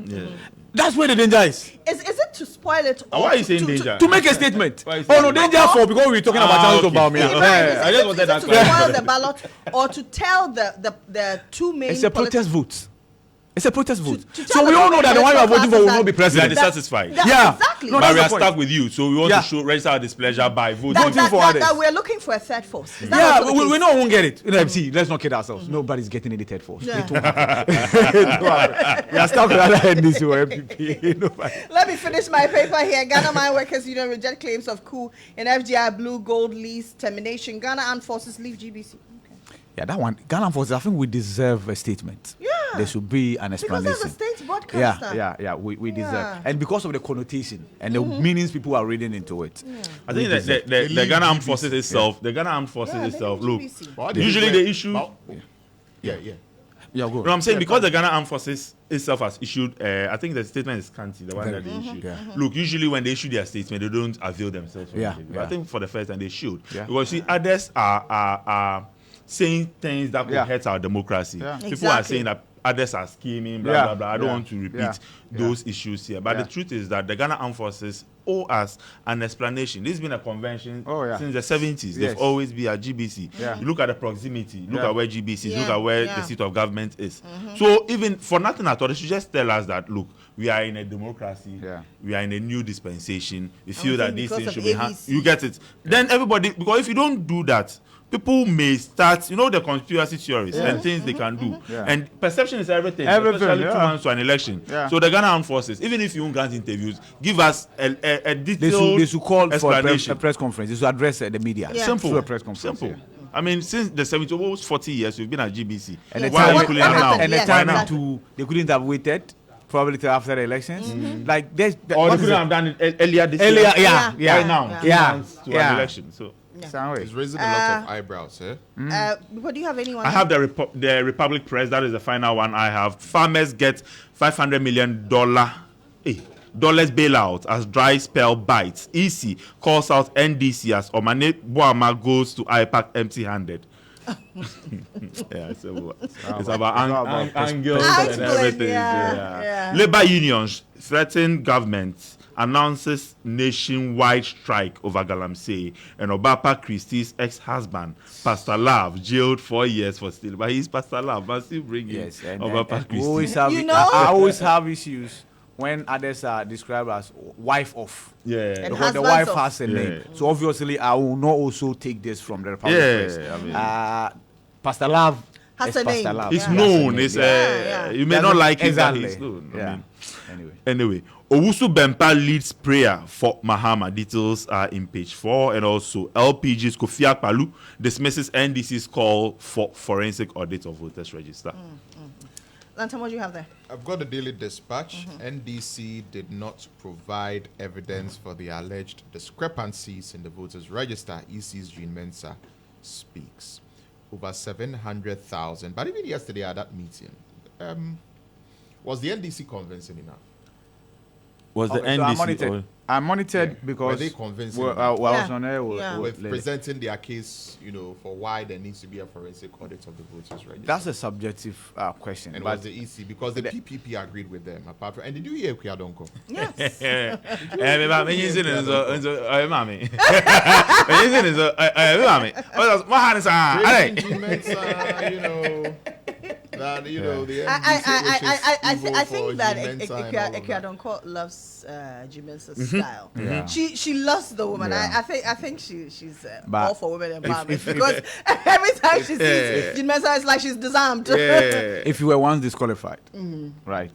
That's where the danger is. Is it to spoil it? Why are you saying danger? To make a statement. Why is Oh it no, danger? danger for because we're talking about chances of Baumia. Yeah, I just wanted that to clarification. spoil the ballot or to tell the two main. It's a protest vote. It's a protest vote. to So tell we the all know that the one you are voting for will not be We are president. dissatisfied. Yeah. Exactly. No, But that's we the are point. stuck with you, so we want Yeah. to show register our displeasure by voting. Voting for others. that we're looking for a third force. Is that Yeah, also the we case? know won't get it. You know, see, let's not kid ourselves. Nobody's getting any third force. Yeah. It won't happen. It won't happen. We are stuck with other NDC or MPP. Nobody. Let me finish my paper here. Ghana Mine Workers Union reject claims of coup in FGI Blue Gold lease termination. Ghana Armed Forces leave GBC. Okay. Yeah, that one. Ghana Forces, I think we deserve a statement. Yeah. There should be an Because explanation. that's a state broadcaster. Yeah. We deserve. Yeah. And because of the connotation and the meanings people are reading into it. I think that the Ghana Armed Forces itself, the Ghana Armed Forces Yeah, itself, they look, need GBC. But usually they issue. Yeah. Yeah, go. No, I'm saying because the Ghana Armed Forces itself has issued, I think the statement is scanty, the one that they issued. Yeah. Look, usually when they issue their statement, they don't avail themselves from Yeah, it. But yeah. I think for the first time they should. Yeah. Because see, others are saying things that could Yeah. hurt our democracy. Yeah. People are Exactly. saying that others are scheming, blah, Yeah, blah, blah. I don't yeah, want to repeat yeah, those issues here. But Yeah. the truth is that the Ghana Armed Forces owe us an explanation. This has been a convention Oh, yeah. since the 70s. Yes. They've always been at GBC. Yeah. You look at the proximity, look Yeah. at where GBC is, Yeah, look at where yeah. the seat of government is. So even for nothing at all, they should just tell us that, look, we are in a democracy. Yeah. We are in a new dispensation. We And feel we that think these because things of should be... ABC. You get it? Then everybody... Because if you don't do that, people may start... You know the conspiracy theories and things they can do. Yeah. And perception is everything. Everything, Especially yeah. 2 months to an election. Yeah. So the Ghana Armed Forces, even if you won't grant interviews, give us a They detailed should call for explanation. a press conference. They should address the media. Yeah. Simple. Through a press conference. Simple. Yeah. I mean, since the 70s, almost 40 years, we've been at GBC. And Yes. the Why are time, we cooling What down now? happened? and the Yes, time exactly. they couldn't have waited probably till after the elections. Like there's Or what they is couldn't it? have done it earlier this Earlier, year. yeah, Yeah. Right now, Yeah. 2 Yeah. months to Yeah. an election. So Sound It's way. raising a lot of eyebrows, eh? But do you have anyone? I have the Republic Press. That is the final one I have. Farmers get $500 million dollars bailout as dry spell bites. EC calls out NDC as Omane Boama goes to IPAC empty-handed. Yeah, so it's about angles and Explain, everything. yeah. Labor unions threaten government, announces nationwide strike over Galamsey, and Obapa Christie's ex-husband, Pastor Love, jailed 4 years for stealing. But he's Pastor Love, but still bringing Yes, and Obapa we always Christie. have. You know? I always have issues when others are described as wife of. Yeah. And Because the husbands wife of. has a name. Yeah. So obviously, I will not also take this from the Republic Yeah, Press. I mean- Pastor Love Has is a Pastor name. Love. It's Yeah. known. That's It's a name, Yeah. you may That's not a- like it, exactly. but it's known. I Yeah. mean, Anyway. anyway, Owusu Bempa leads prayer for Mahama. Details are in page 4. And also, LPG's Kofi Akpalu dismisses NDC's call for forensic audit of voters register. Lantam, what do you have there? I've got the Daily Dispatch. NDC did not provide evidence for the alleged discrepancies in the voters' register. EC's Jean Mensah speaks. Over 700,000. But even yesterday at that meeting, was the NDC convincing enough? Was the Okay, so NDC? I monitored Were because they convincing well, enough? I was Yeah. on air Yeah. With presenting their case, for why there needs to be a forensic audit of the voters' register. That's a subjective question. and but was the EC because the PPP agreed with them. Apart from, and did you hear Kuyadonko? Yes. That the I think that Ekuyadonko Ekuyadonko loves Jimenez's style. Yeah. She loves the woman. Yeah. I think she's But all for women empowerment if- because every time she sees Jimenez, it's like she's disarmed. if you were once disqualified, right,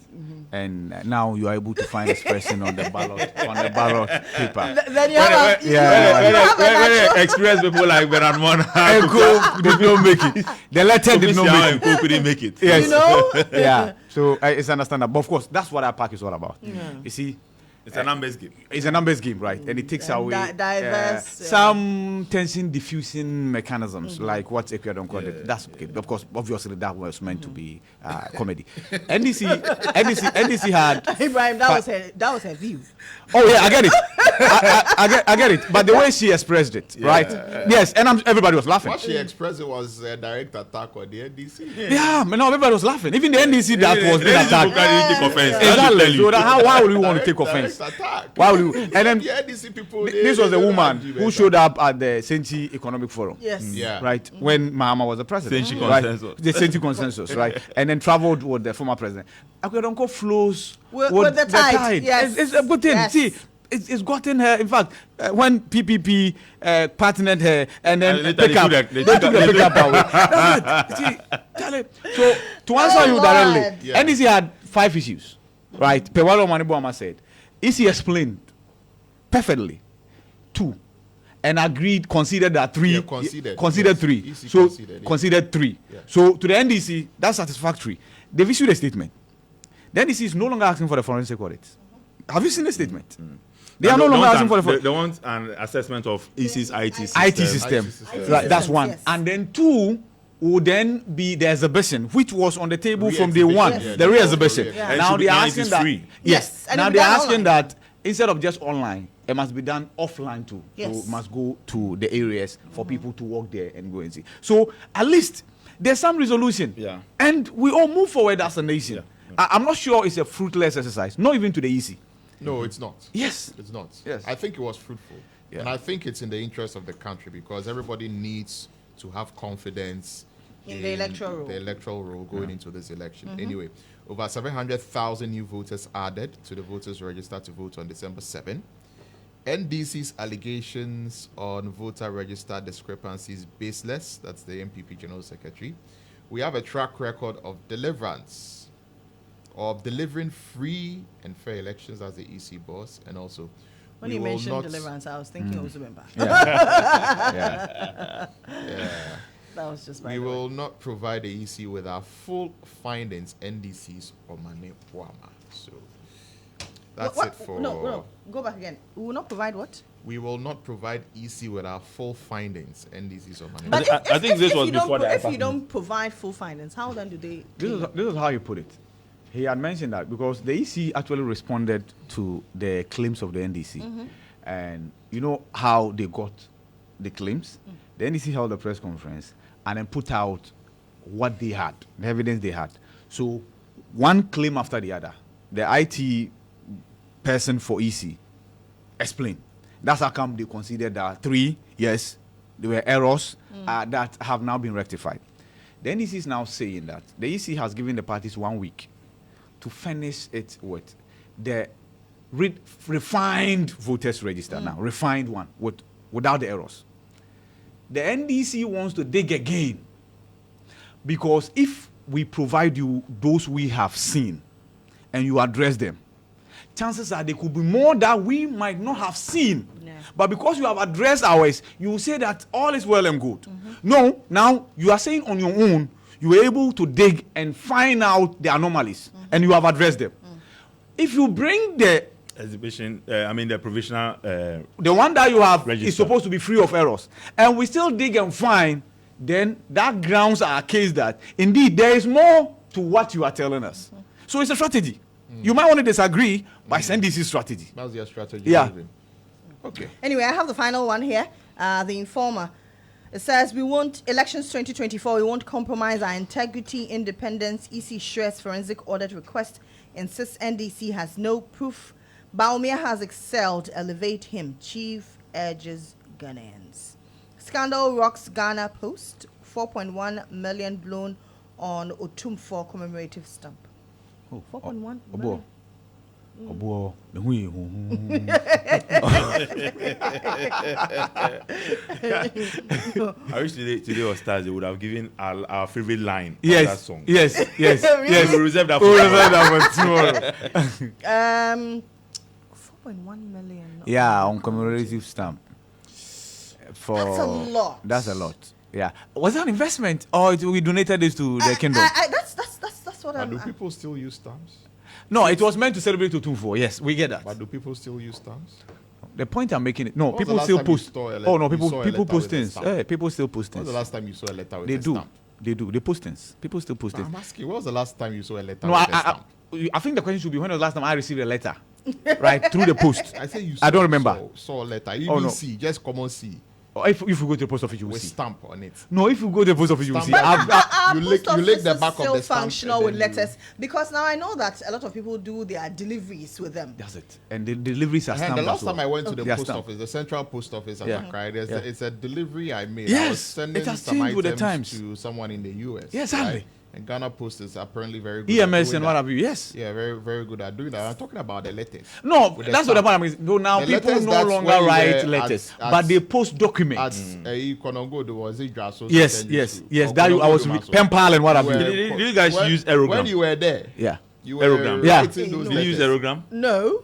and now you are able to find this person on the ballot paper. Then you have a, you have a natural- Experienced people like Bernard Mona. Echo did not make it. The letter did not make it. Who couldn't make it. Yes. You know? Yeah. So it's understandable. But of course, that's what our pack is all about. You see, It's a numbers game. it's a numbers game, right? And it takes And away diverse, some tension diffusing mechanisms, like what Ekuyadonko did. That's okay. Of course, obviously, that was meant to be comedy. NDC had. Ibrahim, that was her view. Oh yeah, I get it. I get it. But the way she expressed it, right? Yes, and everybody was laughing. What she expressed was a direct attack on the NDC. Yeah, but no, everybody was laughing. Even the NDC that was being attacked. Take offense. Exactly. So why would you want to take offense? Direct attack. Why would you? And then the NDC people. this was a woman who showed up at the Senti Economic Forum. Yes. Yeah. Right, when Mahama was the president. Senti right? consensus. The Senti consensus, right? And then traveled with the former president. Ekuyadonko flows With the tide, yes. It's a good thing. Yes. See, it's gotten her. In fact, when PPP partnered her and then And later pick up, they they took took the- the pickup away. That's it. See, Charlie. So to answer you Lord. directly, Yeah. NDC had 5 issues, right? Pewalo Manibuama said, EC explained perfectly 2. and agreed, considered that 3. Yeah, considered. Considered Yes. 3. EC So considered, yeah. considered 3. Yeah. So to the NDC, that's satisfactory. They've issued a statement. The NDC is no longer asking for the forensic audit. Have you seen the statement? They are no longer asking for the They want an assessment of EC's IT system. IT system. system. Right, that's one. Yes. And then 2 will then be the exhibition, which was on the table from day Re-exhibition, 1. yes. The re-exhibition. Yeah. And Now should be- they are and it asking is that. free. Yes. And Now it'll be they are done asking online. that instead of just online, it must be done offline too. Yes. So it must go to the areas for people to walk there and go and see. So at least there's some resolution. Yeah. And we all move forward as a nation. Yeah. I'm not sure it's a fruitless exercise, not even to the EC. No, it's not. Yes. It's not. Yes. I think it was fruitful. Yeah. And I think it's in the interest of the country because everybody needs to have confidence In the electoral roll. the electoral roll going into this election. Anyway, over 700,000 new voters added to the voters register to vote on December 7. NDC's allegations on voter register discrepancies baseless. That's the MPP General Secretary. We have a track record of deliverance, of delivering free and fair elections as the EC boss, and also When we you will mentioned not- deliverance, I was thinking also went back. Yeah. That was just by We the way. will not provide the EC with our full findings, NDC's Omane Puama. So that's What- it for. No, go back again. We will not provide what? We will not provide EC with our full findings, NDC's Omane But Puama. I think this was you don't before the if you IPAC don't provide full findings, how then do they? This is how you put it. He had mentioned that because the EC actually responded to the claims of the NDC. And you know how they got the claims? The NDC held a press conference and then put out what they had, the evidence they had. So one claim after the other. The IT person for EC explained. That's how come they considered that 3, yes, there were errors that have now been rectified. The NDC is now saying that the EC has given the parties 1 week to finish it with the refined voters register now, refined one without the errors. The NDC wants to dig again because if we provide you those we have seen and you address them, chances are there could be more that we might not have seen. Yeah. But because you have addressed ours, you will say that all is well and good. No, now you are saying on your own, you were able to dig and find out the anomalies and you have addressed them. If you bring the exhibition, the provisional. the one that you have Register. is supposed to be free of errors, and we still dig and find, then that grounds our case that indeed there is more to what you are telling us. So it's a strategy. You might want to disagree, but it's NDC strategy. That's their strategy. Yeah. David. Okay. Anyway, I have the final one here. The Informer. It says, we want elections 2024. We won't compromise our integrity, independence. EC shares forensic audit request. Insists NDC has no proof. Baumia has excelled. Elevate him. Chief urges Ghanaians. Scandal rocks Ghana Post. 4.1 million blown on Otumfor commemorative stamp. 4.1 million. I wish today was Stars. They would have given our favorite line of that Yes, song. yes, yes, Really? yes. We'll reserve that We'll for reserve that for tomorrow. 4.1 million. Yeah, on commemorative stamp. For That's a lot. That's a lot. Yeah. Was that an investment or we donated this to the kingdom? That's what But I'm. do people still use stamps? No, it was meant to celebrate Otumfor. Yes, we get that. But do people still use stamps? The point I'm making it. No, When was the people last still time you post. saw a letter- Oh no, you people saw a people letter post with a things. stamp? Yeah, people still post When was things. the last time you saw a letter with They a do. stamp? They do. They post things. People still post things. I'm asking, when was the last time you saw a letter No, with a stamp? I think the question should be when was the last time I received a letter, right, through the post. I say you I don't remember. Saw a letter. You Oh, didn't no. see, just common see Or if you go to the post office, you will with see. stamp on it. No, if you go to the post office, you will see. Stamp. Our You post lick the office back is of still the stamp functional and with then you- letters because now I know that a lot of people do their deliveries with them. That's it. And the deliveries are And stamped the as last well. time I went to the They are post stamped. office, the central post office at Yeah. Accra, Yeah. it's a delivery I made. I Yes, was sending it has some changed with the items times. to someone in the US. Yes, exactly. And Ghana Post is apparently very good. at EMS doing and that. what have you. Yes. Yeah, very, very good at doing that. I'm talking about the letters. No, With the that's what the stamp. point I'm no, now The people letters, no that's longer when you write were letters, at- but they post documents. Konogo, there was a draft. Yes, yes. That I was pen pal and what have you. Did you guys use aerogram? When you were there, Yeah. you were Aerogram. Yeah. writing those Did you use letters. aerogram? No.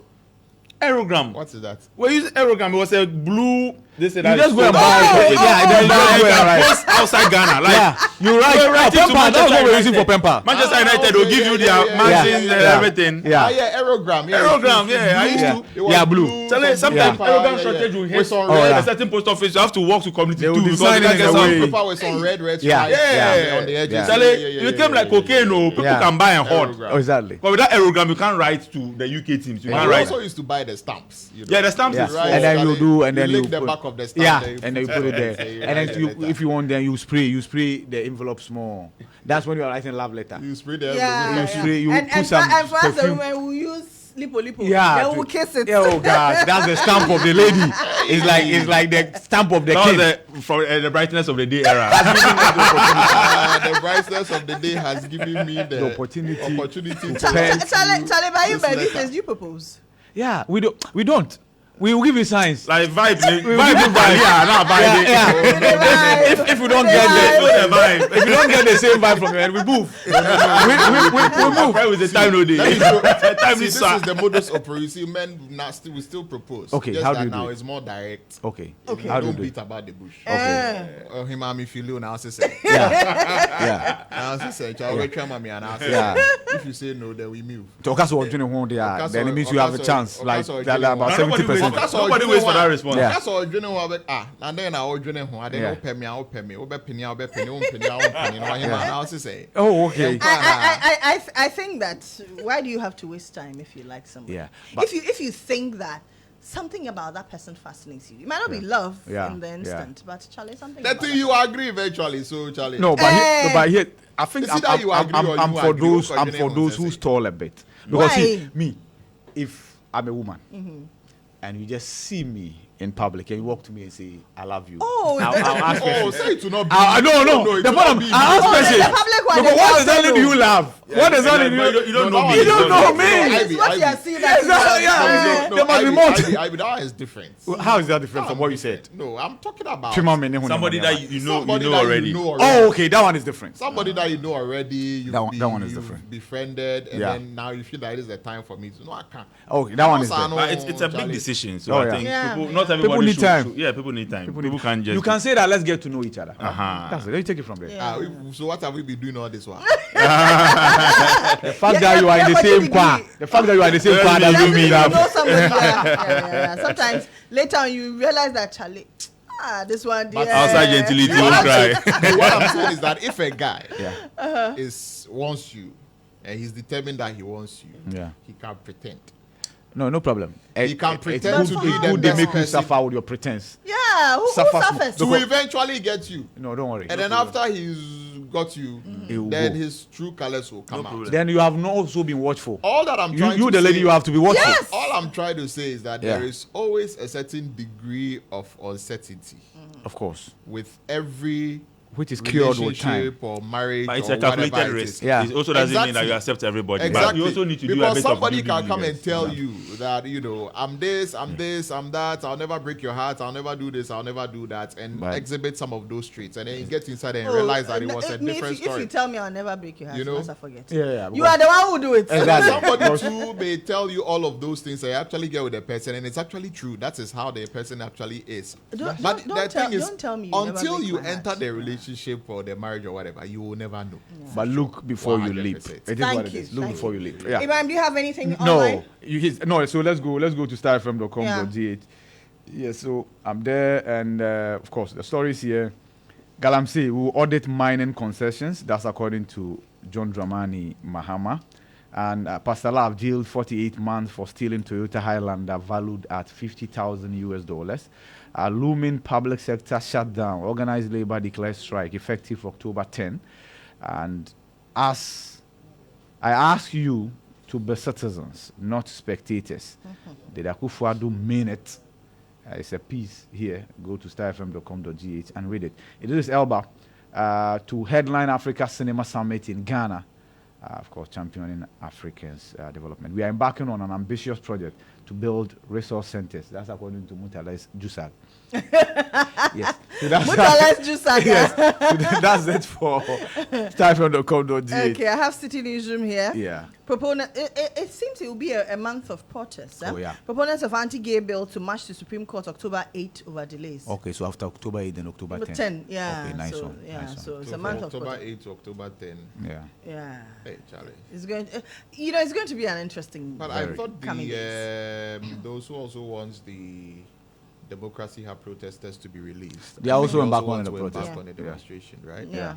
Aerogram. What is that? We used aerogram. It was a blue This You just go and buy. Then you just go and write. outside Ghana. Like You write. writing to Pempa. That's what we're using for Manchester Pempa. Manchester United will give you their mansions and everything. Yeah. Aerogram. Aerogram, I used to. It was Yeah, blue. Sometimes aerogram shortage will hit With some a certain post office. You have to walk to community They will too because you design can't it get in a way. some. paper with some red Yeah. stripes on the edges. Yeah. Charlie, you became like cocaine. No, people Yeah. can buy and hoard. Aerogram. Oh, exactly. But with that aerogram, you can't write to the UK teams. You And can't we write. also used to buy the stamps. Yeah, the stamps Yeah. is Right. And then you do, and then you lick the put- back of the stamp. Yeah, then and then you put it there. Say, And write then the you, letter. if you want, then you spray the envelope small. That's when you are writing love letter. You spray the Yeah. You spray, you and, put and, some and for us, the perfume. women will use lipo. Yeah, Then we'll kiss it. Yeah, oh gosh, that's the stamp of the lady. It's like the stamp of the That was king. from the brightness of the day era. The brightness of the day has given me the opportunity to Charlie, by you, this by letter. these do you propose? Yeah, we don't. We will give you signs. Like vibe, give you vibe. Yeah, not vibe. Yeah. If you don't get The vibe. if you don't get the same vibe from your head, we move. we move. Right with the time no day. Let me show- Time See, is this sad. is the modus operandi. See, men will still propose. Okay, Just how that do you now do it? it's more direct. Okay. Okay. How do you Don't do beat it? about the bush. Okay. Him and me feel you now say. Yeah. Now say, child, we come at me and I say. Yeah. If you say no, then we move. To Okaso or Junior Home, then it means you have a chance. Like Okaso or that, Junior about Home. Nobody waits 70%. nobody waits for that response. Yeah. That's all you know about and then I would join who I Yeah. don't pay me, I'll pay me, over penny, I'll penny, you know, I'll say. Oh, okay. I think that why do you have to waste time if you like somebody? Yeah, but- If you think that something about that person fascinates you, it might not be love Yeah, in the yeah. instant, but Charlie, something. That about thing you agree eventually, so Charlie. No, but here, I think It's either you agree or I'm you for agree, those or I'm you for don't those want who to say. stall a bit because see Why? me, if I'm a woman and you just see me in public and you walk to me and say I love you, Oh, I'll ask Oh, question. say it to not be. No. it The will problem, not be. I ask Oh, question. the public one, Because they what also does that know. do you laugh? What does that do You don't know me. You don't know me. It's what you are seeing that Yeah. No, There must be more. I that is different. How is that different from what you said? No, I'm talking about Somebody that you know somebody that already. You know already. Oh, okay, that one is different. Somebody that you know already, you That one is different. befriended, and Yeah. then now you feel that it is the time for me to. No, I can't. Okay, that one is Also, I different. know- It's a big Charlie. decision. So Oh, I yeah. think Yeah. people, not everybody need should, time. Yeah, people need time. People can't just. You can say that. Let's get to know each other. Uh-huh. That's it. Let me take it from there. Yeah. So what have we been doing all this while? The fact that you are in the but same you qua, agree. the fact that you are in the same qua Doesn't doesn't mean you that. know somebody. Yeah. Sometimes later on you realize that Charlie, this one. But yeah. outside gentility, What won't I'm cry. saying- what I'm saying is that if a guy Yeah. wants you and he's determined that he wants you, Yeah. he can pretend. No problem. You can It's pretend good to be the good they best make you person. suffer with your pretense. Yeah, who Suffer small. suffers? To Because- eventually get you. No, don't worry. And then after he's got you, He will then go. his true colors will come out. problem. Then you have not also been watchful. All that I'm trying You to the lady, say, you have to be watchful. Yes. all I'm trying to say is that Yeah. there is always a certain degree of uncertainty Of course. with every Which is cured with time. relationship or marriage But it's or a calculated whatever it risk. is. Yeah. It also doesn't mean that Exactly. you accept everybody. But Exactly. you also need to do a because bit somebody of due can come and diligence. tell you that, you know, I'm this, I'm that, I'll never break your heart, I'll never do this, I'll never do that, and Right. exhibit some of those traits. And then you get inside and realize that it was a different if story. you tell me I'll never break your heart, You know? once I forget. Yeah. You are the one who do it. Exactly. Somebody too may tell you all of those things and you actually get with the person, and it's actually true. That is how the person actually is. Don't the tell- thing is, don't tell me you never until break you my enter heart. the relationship or the marriage or whatever, you will never know. But look before you leap. 100%. It is Thank what it you, is. Look thank before you. you leap. Yeah. Ibrahim, do you have anything No, online? no. So let's go to starfm.com.gh. Yeah, so I'm there, and of course the story is here. Galamsey will audit mining concessions. That's according to John Dramani Mahama. And Pastor Love jailed 48 months for stealing Toyota Highlander valued at $50,000 US. Looming public sector shutdown. Organized labor declares strike effective October 10. And as I ask you to be citizens, not spectators, the Akufo-Addo mean it. It's a piece here. Go to starfm.com.gh and read it. It is Elba to headline Africa Cinema Summit in Ghana. Of course, championing Africans' development. We are embarking on an ambitious project to build resource centers. That's according to Mutales Jusag. Yes. So Mutales Jusag. Yes. So that's it for starfm.com.gh. Okay, I have City Newsroom here. Yeah. It seems it will be a month of protests. Oh, yeah. Proponents of anti-gay bill to march to Supreme Court October 8 over delays. Okay, so after October 8 and October 10. 10, yeah. Okay, nice so, one. Yeah, nice one. so it's So a month from of October protest. 8 to October 10. Yeah. Yeah. Hey, Charlie. It's going it's going to be an interesting But I Very. thought coming days. those who also want the Democracy Hub protesters to be released. They are also embark embark on the to embark protest. on a demonstration, right? Yeah.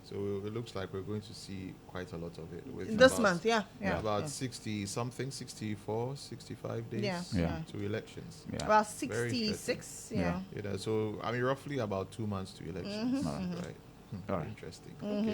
So it looks like we're going to see quite a lot of it. With This about- month, yeah. About 60 something, 64, 65 days Yeah. Yeah. to elections. Yeah. About Very 66, Yeah. yeah. You know, so I mean, roughly about 2 months to elections, Mm-hmm. right? All right. Interesting.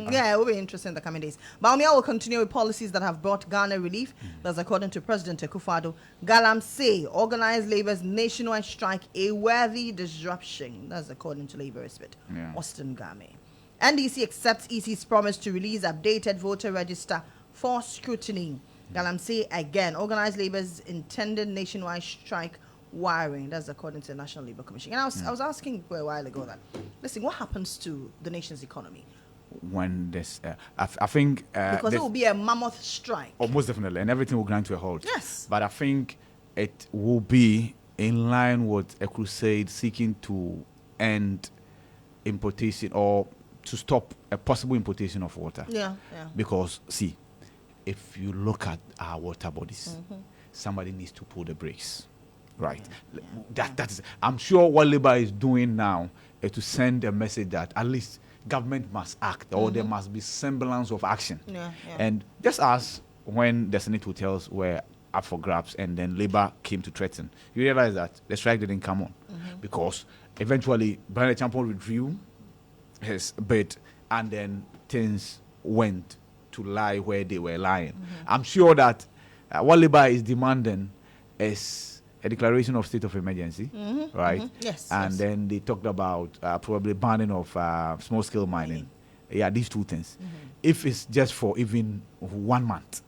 Yeah, it will be interesting in the coming days. Baumia will continue with policies that have brought Ghana relief. That's according to President Akufo-Addo. Galamsey organized labor's nationwide strike a worthy disruption. That's according to Labour Expert Yeah. Austin Game. NDC accepts EC's promise to release updated voter register for scrutiny. Galamsey again organized labor's intended nationwide strike wiring. That's according to the National Labour Commission. And I was asking a while ago that, listen, what happens to the nation's economy? When this, I think Because it will be a mammoth strike. oh, most definitely, and everything will grind to a halt. Yes. But I think it will be in line with a crusade seeking to end importation or to stop a possible importation of water. Yeah. Because, see, if you look at our water bodies, somebody needs to pull the brakes. Right. That is. I'm sure what Labour is doing now is to send a message that at least government must act, or there must be semblance of action. Yeah. And just as when the Senate hotels were up for grabs, and then Labour came to threaten, you realize that the strike didn't come on because eventually Bernard Champon withdrew his bid, and then things went to lie where they were lying. I'm sure that what Labour is demanding is a declaration of state of emergency, right? Yes. And then they talked about probably banning of small-scale mining. Yeah, these two things. If it's just for even 1 month,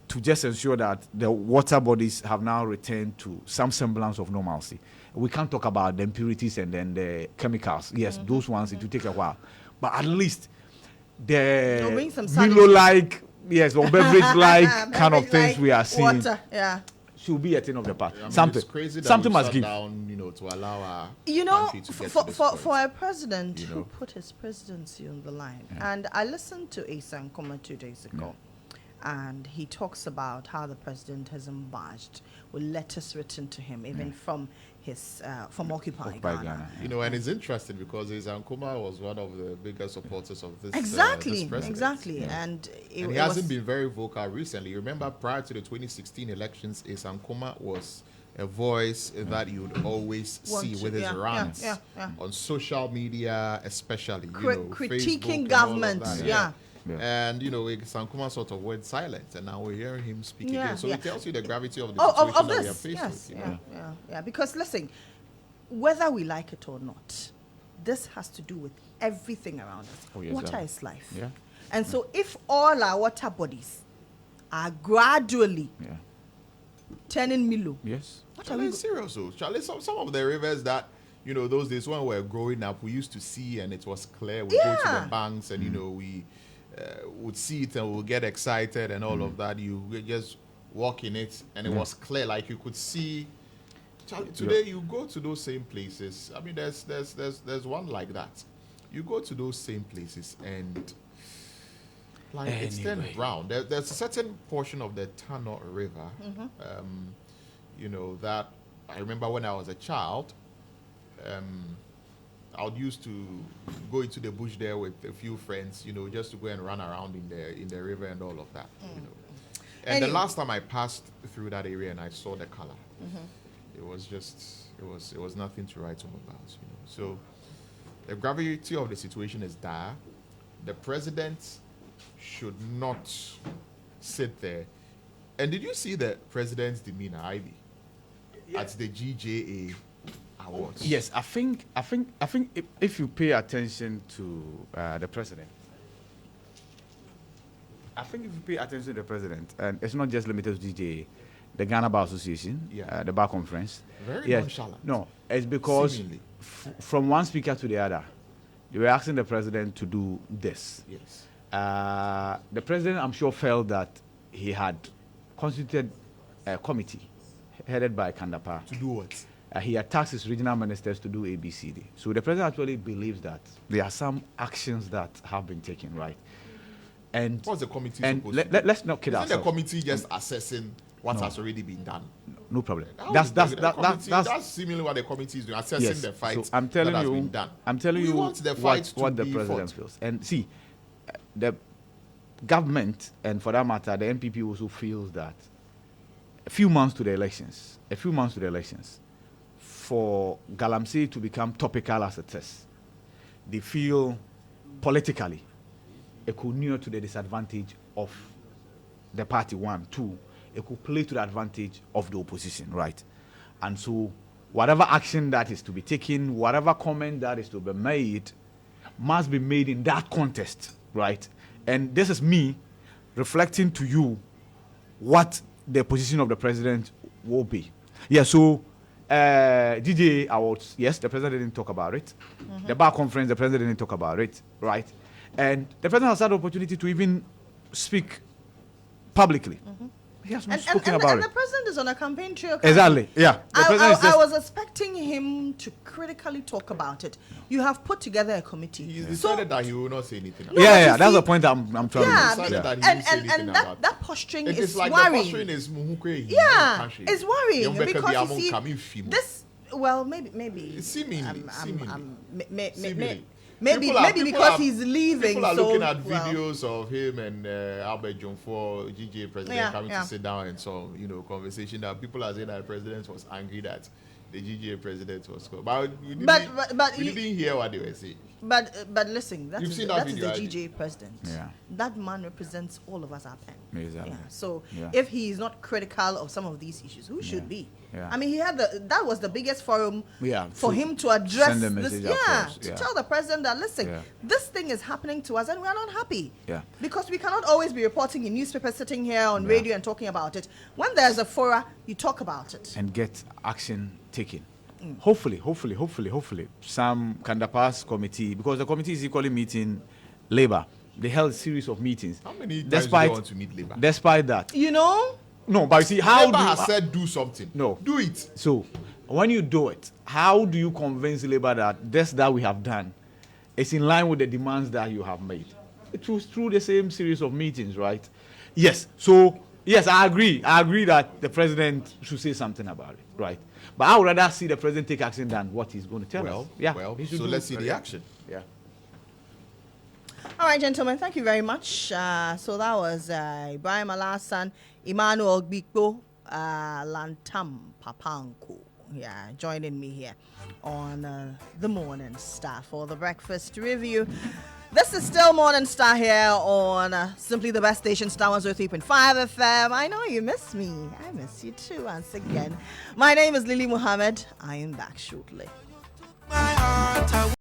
to just ensure that the water bodies have now returned to some semblance of normalcy. We can't talk about the impurities and then the chemicals. Yes, those ones, it will take a while. But at least They'll the bring some sanity. Milo-like, yes, or beverage-like kind of things Like we are seeing water, yeah. should be a thing of the past. I mean, Something, it's crazy that something we must shut give. down, you know, to allow our You know, country to get for to this for, point. for a president you who know. put his presidency on the line, and I listened to Asa Nkoma 2 days ago, and he talks about how the president has embarked with letters written to him, even from his from Occupy Ghana. You know, and it's interesting because Nkrumah was one of the biggest supporters of this. Exactly, this president. exactly, and And he hasn't been very vocal recently. You remember prior to the 2016 elections, Nkrumah was a voice that you would always Want see to- with his yeah, rants yeah, yeah. on social media, especially. Critiquing Facebook and all of government, that, yeah. And you know, Nkrumah sort of went silent, and now we're hearing him speak Yeah, again. So yeah. it tells you the gravity of the Oh, situation of that we are this, faced yes, with. You know? yeah. Because listen, whether we like it or not, this has to do with everything around us. Oh, yes, Water sir. is life. Yeah. And so if all our water bodies are gradually Yeah. turning Milo, Yes. what are Charlie, we it's serious, though. Charlie, some of the rivers that, you know, those days when we were growing up, we used to see and it was clear. We go to Yeah. the banks and, you know, we would see it and we'd get excited and all of that. You would just walk in it and it was clear. Like you could see. Charlie, today you go to those same places. I mean, there's one like that. You go to those same places and like it's turned Anyway. brown. There's a certain portion of the Tano River, you know, that I remember when I was a child. I would used to go into the bush there with a few friends, you know, just to go and run around in the river and all of that, you know. And the Anyway. last time I passed through that area and I saw the color, it was just it was nothing to write home about, you know. So the gravity of the situation is dire. The president should not sit there. And did you see the president's demeanor, Ivy, at the GJA awards? Yes, I think if you pay attention to the president, I think if you pay attention to the president, and it's not just limited to DJ, the Ghana Bar Association, Yeah. the Bar Conference. Very yes, nonchalant. No, it's because Seemingly. from one speaker to the other, they were asking the president to do this. Yes. The president, I'm sure, felt that he had constituted a committee headed by Kandapa. To do what? He had tasked his regional ministers to do ABCD. So the president actually believes that there are some actions that have been taken, right? And What's the committee and supposed to do? let's not kid Isn't the ourselves. committee just assessing what has already been done? No problem. How That's is the committee- that's that's seemingly what the committee is doing, assessing yes. the fight So I'm telling that has you, been done. I'm telling We you want the fight to what the be president fought. feels. And see, the government, and for that matter, the NPP also feels that a few months to the elections, for Galamsey to become topical as it is, they feel politically it could near to the disadvantage of the party, one. Two, it could play to the advantage of the opposition, right? And so whatever action that is to be taken, whatever comment that is to be made, must be made in that context, right? And this is me reflecting to you what the position of the president will be. Yeah, so DJ Awards, yes, the president didn't talk about it. The bar conference, the president didn't talk about it, right? And the president has had the opportunity to even speak publicly. He has not spoken about and it. the president is on a campaign trail. Exactly, yeah. The president is I just- was expecting him to critically talk about it. You have put together a committee. He's So- decided that he will not say anything. about No, yeah, but yeah, you that's see- the point I'm trying Yeah, to make. decided Yeah. that he won't say anything and about that posturing it is is like worrying. the posturing is muhukwe. Yeah, it's worrying Yombeka because you Biamon see Kami Fimo. this. Well, maybe Seemingly. maybe People are- maybe people because are- he's leaving. People are so, looking at well, videos of him and Albert Jumfor, GGA president, Yeah, coming yeah. to sit down and so, conversation that people are saying that the president was angry that the GGA president was called. But we didn't, but we you- didn't hear what they were saying. But listen, You've seen that that is video, the right? GJ president. Yeah. That man represents all of us, our pen. Exactly. Yeah. So Yeah. if he is not critical of some of these issues, who should be? Yeah. I mean, that was the biggest forum Yeah, for to him to address send a this. message Yeah, across, to yeah. tell the president that listen, Yeah. this thing is happening to us and we are not happy. Yeah. Because we cannot always be reporting in newspapers, sitting here on Yeah. radio and talking about it. When there's a fora, you talk about it. And get action taken. Hopefully, some Kandapa's committee, because the committee is equally meeting Labour. They held a series of meetings. How many times do they want to meet Labour? Despite that, You know, no, but you see, how Labour do has said do something. No. Do it. so when you do it, how do you convince Labour that this that we have done is in line with the demands that you have made? It was through the same series of meetings, right? Yes. So yes, I agree that the president should say something about it, right? But I would rather see the president take action than what he's going to tell us. Yeah. he should so do- let's see the action. Yeah. all right, gentlemen, thank you very much. So that was Ibrahim Alasan, Emmanuel Bikbo, Lantam Papanko. Yeah, joining me here on the Morning Star for the breakfast review. This is still Morning Star here on Simply the Best Station, Star 103.5 FM. I know you miss me. I miss you too once again. My name is Lily Muhammad. I am back shortly. My heart, I